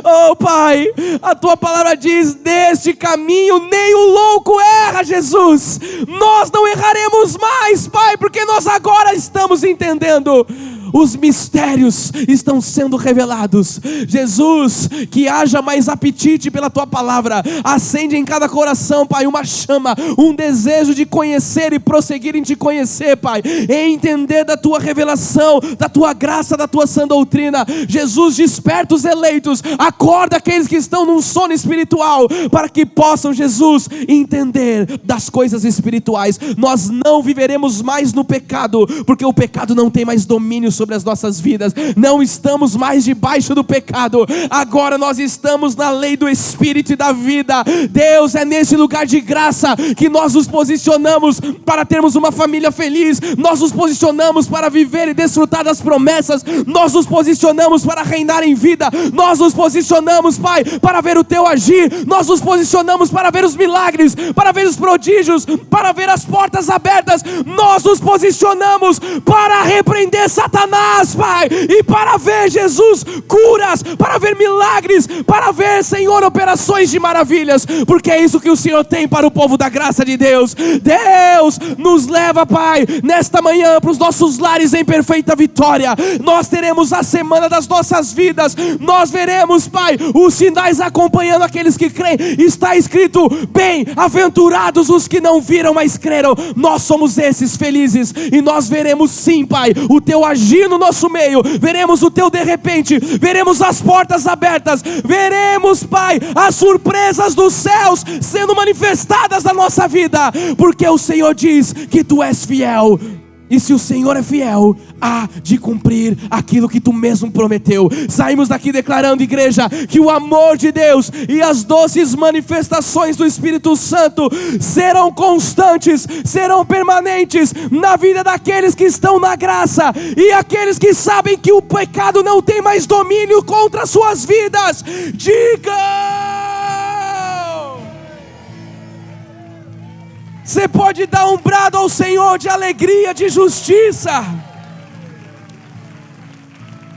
Oh, Pai, a Tua palavra diz: neste caminho nem o louco erra, Jesus. Nós não erraremos mais, Pai, porque nós agora estamos entendendo. Os mistérios estão sendo revelados. Jesus, que haja mais apetite pela Tua palavra. Acende em cada coração, Pai, uma chama, um desejo de conhecer e prosseguir em Te conhecer, Pai, em entender da Tua revelação, da Tua graça, da Tua sã doutrina. Jesus, desperta os eleitos, acorda aqueles que estão num sono espiritual, para que possam, Jesus, entender das coisas espirituais. Nós não viveremos mais no pecado, porque o pecado não tem mais domínio sobre as nossas vidas. Não estamos mais debaixo do pecado. Agora nós estamos na lei do Espírito e da vida. Deus, é nesse lugar de graça que nós nos posicionamos para termos uma família feliz. Nós nos posicionamos para viver e desfrutar das promessas. Nós nos posicionamos para reinar em vida. Nós nos posicionamos, Pai, para ver o Teu agir. Nós nos posicionamos para ver os milagres, para ver os prodígios, para ver as portas abertas. Nós nos posicionamos para repreender Satanás, Pai, e para ver, Jesus, curas, para ver milagres, para ver, Senhor, operações de maravilhas, porque é isso que o Senhor tem para o povo da graça de Deus. Deus nos leva, Pai, nesta manhã para os nossos lares em perfeita vitória. Nós teremos a semana das nossas vidas. Nós veremos, Pai, os sinais acompanhando aqueles que creem. Está escrito: bem-aventurados os que não viram, mas creram. Nós somos esses felizes, e nós veremos sim, Pai, o Teu agir no nosso meio. Veremos o Teu de repente, veremos as portas abertas, veremos, Pai, as surpresas dos céus sendo manifestadas na nossa vida, porque o Senhor diz que Tu és fiel. E se o Senhor é fiel, há de cumprir aquilo que tu mesmo prometeu. Saímos daqui declarando, igreja, que o amor de Deus e as doces manifestações do Espírito Santo serão constantes, serão permanentes na vida daqueles que estão na graça e aqueles que sabem que o pecado não tem mais domínio contra as suas vidas. Digam! Você pode dar um brado ao Senhor de alegria, de justiça.